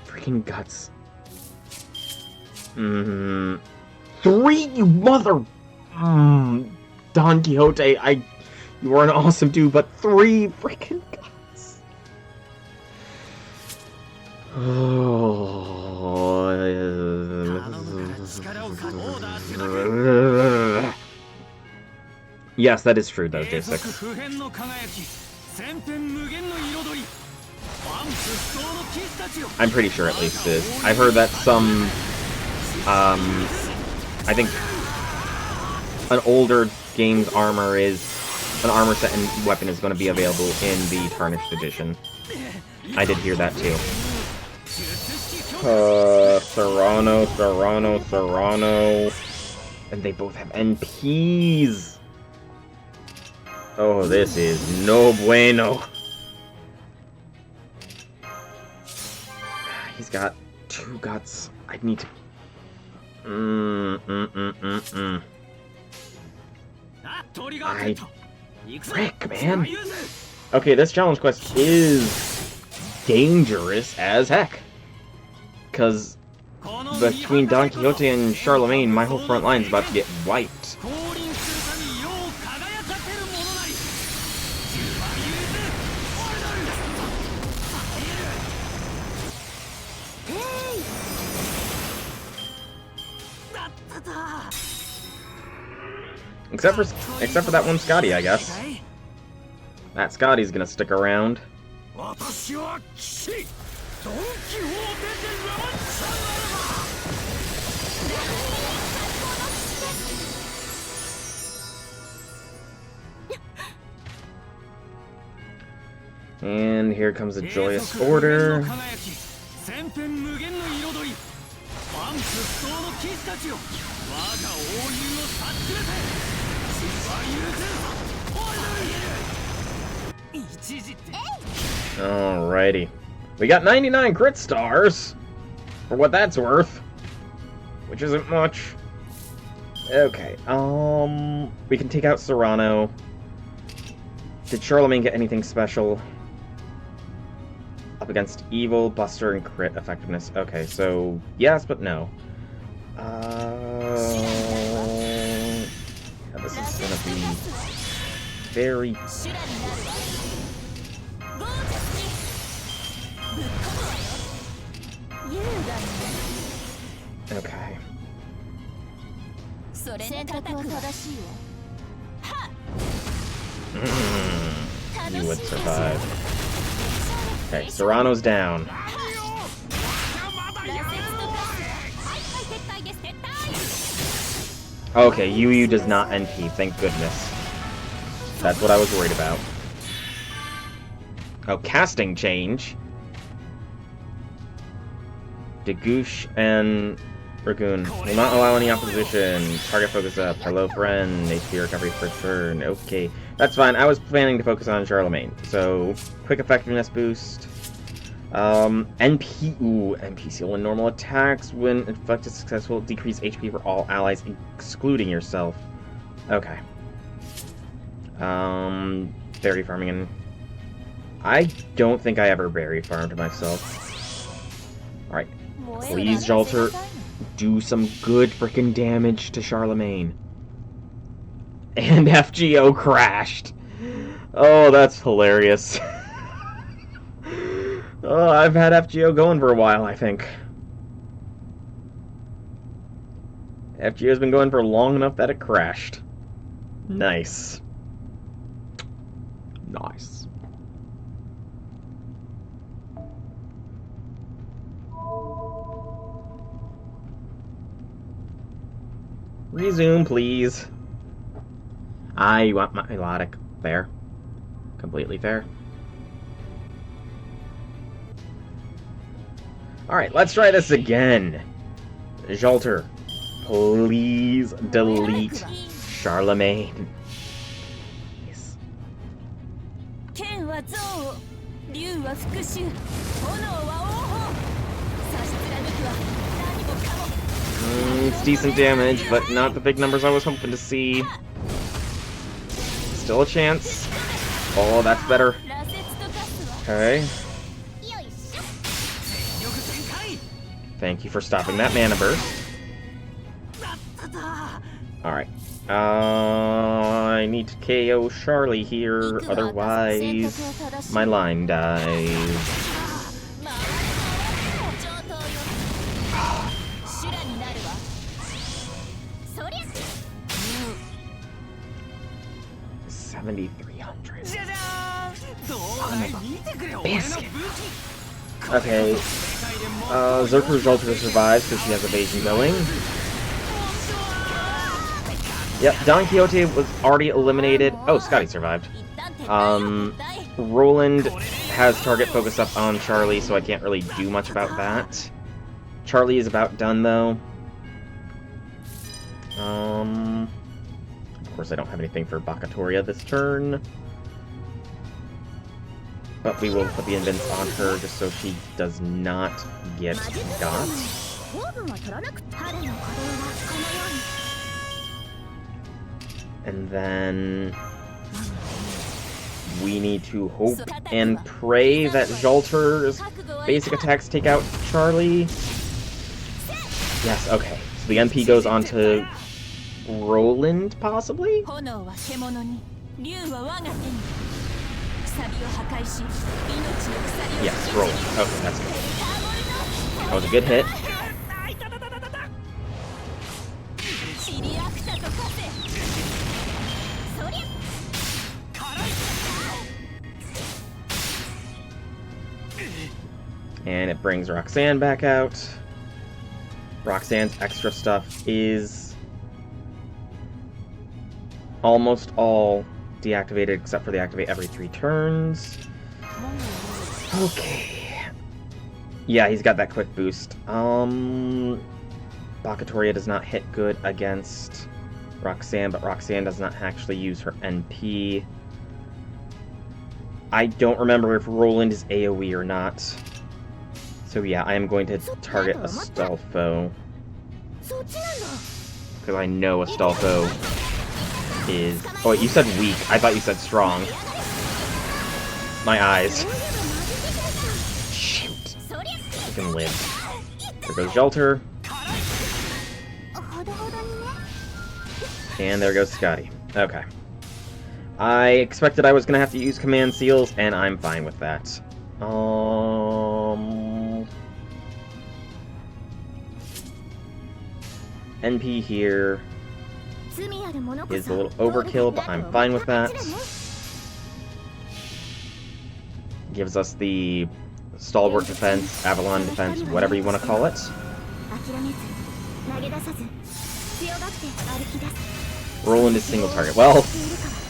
Freaking guts. 3, you mother... Don Quixote, you are an awesome dude, but 3 freaking guts. Yes, that is true, though, J6. I'm pretty sure at least it is. I've heard that some I think an older game's armor set and weapon is going to be available in the Tarnished Edition. I did hear that too. Serrano. And they both have NPs. Oh, this is no bueno. He's got 2 guts. I need to... Frick, man. Okay, this challenge quest is dangerous as heck. Because between Don Quixote and Charlemagne, my whole front line is about to get wiped. Except for that one Scotty, I guess. That Scotty's gonna stick around. And here comes a joyous order. Alrighty. We got 99 crit stars, for what that's worth, which isn't much. Okay, we can take out Serrano. Did Charlemagne get anything special? Up against Evil, Buster, and Crit effectiveness. Okay, so yes, but no. Yeah, this is gonna be very... Okay. You would survive. Okay, Serrano's down. Okay, Yu does not NP, thank goodness. That's what I was worried about. Oh, casting change. Degoosh and Ragoon will not allow any opposition. Target focus up. Hello, friend. HP recovery per turn. Okay, that's fine. I was planning to focus on Charlemagne. So, quick effectiveness boost. NP seal when normal attacks. When inflicted successful, decrease HP for all allies, excluding yourself. Okay. Berry farming and... I don't think I ever berry farmed myself. Alright. Please, Jalter, do some good frickin' damage to Charlemagne. And FGO crashed. Oh, that's hilarious. Oh, I've had FGO going for a while, I think. FGO's been going for long enough that it crashed. Nice. Nice. Resume, please. You want my melodic. Fair. Completely fair. Alright, let's try this again. Jalter, please delete Charlemagne. Yes. It's decent damage, but not the big numbers I was hoping to see. Still a chance. Oh, that's better. Okay. Thank you for stopping that mana burst. Alright. I need to KO Charlie here, otherwise my line dies. $7,300. Son of a biscuit. Okay. Zerker Jolter survives because she has evasion going. Yep, Don Quixote was already eliminated. Oh, Scotty survived. Roland has target focus up on Charlie, so I can't really do much about that. Charlie is about done, though. Of course, I don't have anything for Bakatoria this turn. But we will put the invince on her just so she does not get got. And then we need to hope and pray that Jolter's basic attacks take out Charlie. Yes, okay. So the MP goes on to Roland, possibly? Yes, Roland. Okay, that's good. That was a good hit. And it brings Roxanne back out. Roxanne's extra stuff is almost all deactivated except for the activate every 3 turns. Okay. Yeah, he's got that quick boost. Bakatoria does not hit good against Roxanne, but Roxanne does not actually use her NP. I don't remember if Roland is AoE or not. So yeah, I am going to target Astolfo. Because I know Astolfo is... Oh, wait, you said weak. I thought you said strong. My eyes. Shoot. I can live. There goes Jolter. And there goes Scotty. Okay. I expected I was going to have to use command seals, and I'm fine with that. NP here is a little overkill, but I'm fine with that. Gives us the stalwart defense, Avalon defense, whatever you want to call it. Roland is single target. Well,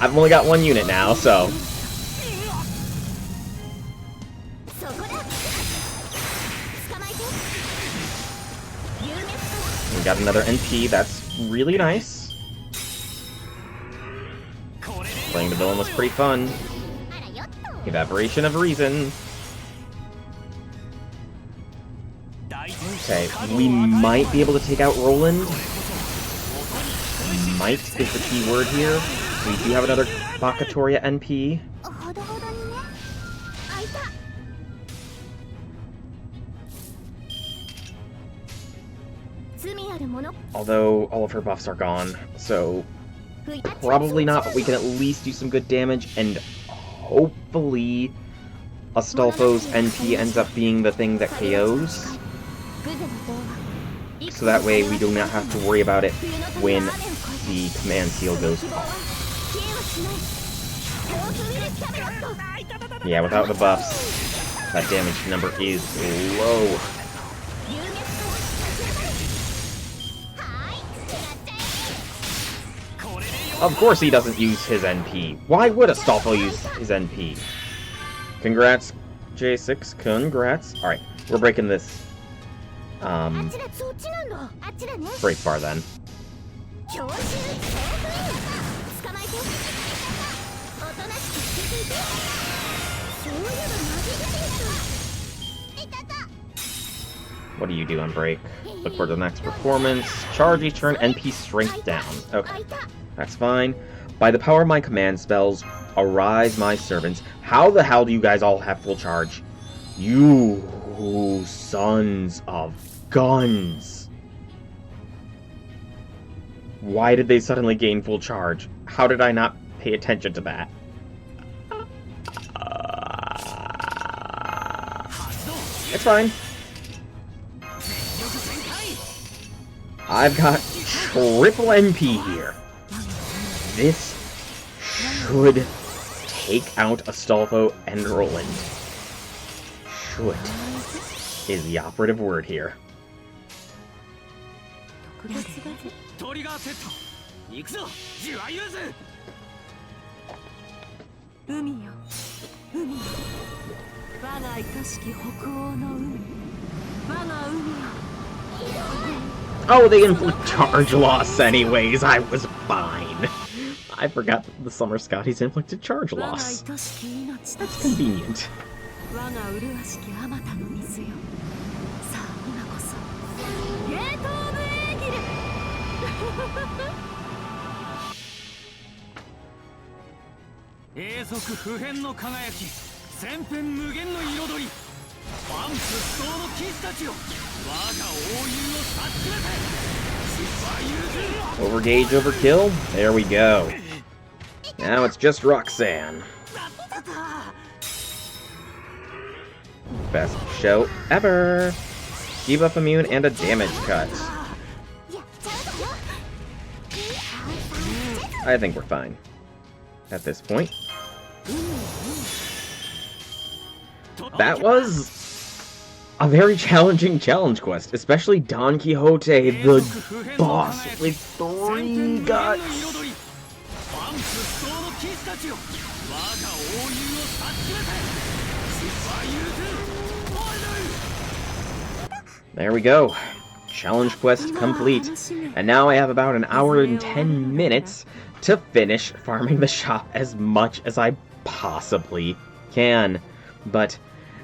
I've only got 1 unit now, so... We got another NP, that's really nice. Playing the villain was pretty fun. Evaporation of reason. Okay, we might be able to take out Roland. Might is the key word here. We do have another Bakatoria NP. Although all of her buffs are gone, so probably not, but we can at least do some good damage, and hopefully Astolfo's NP ends up being the thing that KOs. So that way we do not have to worry about it when the command seal goes off. Yeah, without the buffs, that damage number is low. Of course he doesn't use his NP. Why would Astolfo use his NP? Congrats, J6. Congrats. Alright, we're breaking this break bar then. What do you do on break? Look for the next performance. Charge each turn, NP strength down. Okay, that's fine. By the power of my command spells, arise my servants. How the hell do you guys all have full charge? You sons of guns. Why did they suddenly gain full charge? How did I not pay attention to that? It's fine. I've got triple NP here. This should take out Astolfo and Roland. should is the operative word here. トリガーセット行くぞジュアユーズ海よ海よ我が愛しき北欧の海我が海よ Oh, they inflict charge loss anyways. I was fine. I forgot that the Summer Scotties inflicted charge loss. That's convenient. 我が麗しきあまたの水よさあ今こそゲートオブエーギル永続不変の輝き千変無限の彩りワンプストの騎士たちよ我が英雄を察しなさい Overgauge, overkill. There we go. Now it's just Roxanne. Best show ever. Debuff immune and a damage cut. I think we're fine at this point. That was a very challenging challenge quest, especially Don Quixote, the boss with 3 guts. There we go. Challenge quest complete. And now I have about an hour and 10 minutes to finish farming the shop as much as I possibly can. But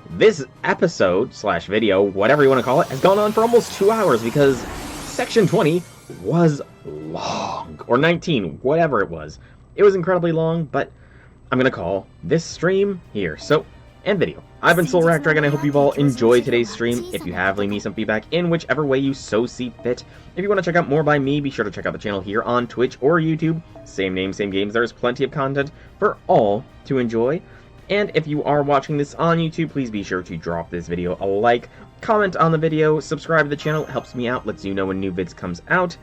this episode, / video, whatever you want to call it, has gone on for almost 2 hours because Section 20 was long. Or 19, whatever it was. It was incredibly long, but I'm going to call this stream here. So, and video. I've been Soul Dragon. I hope you've all enjoyed today's stream. If you have, leave me some feedback in whichever way you so see fit. If you want to check out more by me, be sure to check out the channel here on Twitch or YouTube. Same name, same games. There's plenty of content for all to enjoy. And if you are watching this on YouTube, please be sure to drop this video a like, comment on the video, subscribe to the channel. It helps me out, lets you know when new vids comes out.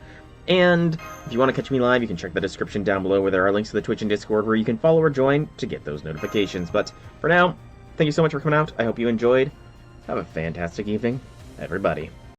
And if you want to catch me live, you can check the description down below where there are links to the Twitch and Discord where you can follow or join to get those notifications. But for now, thank you so much for coming out. I hope you enjoyed. Have a fantastic evening, everybody.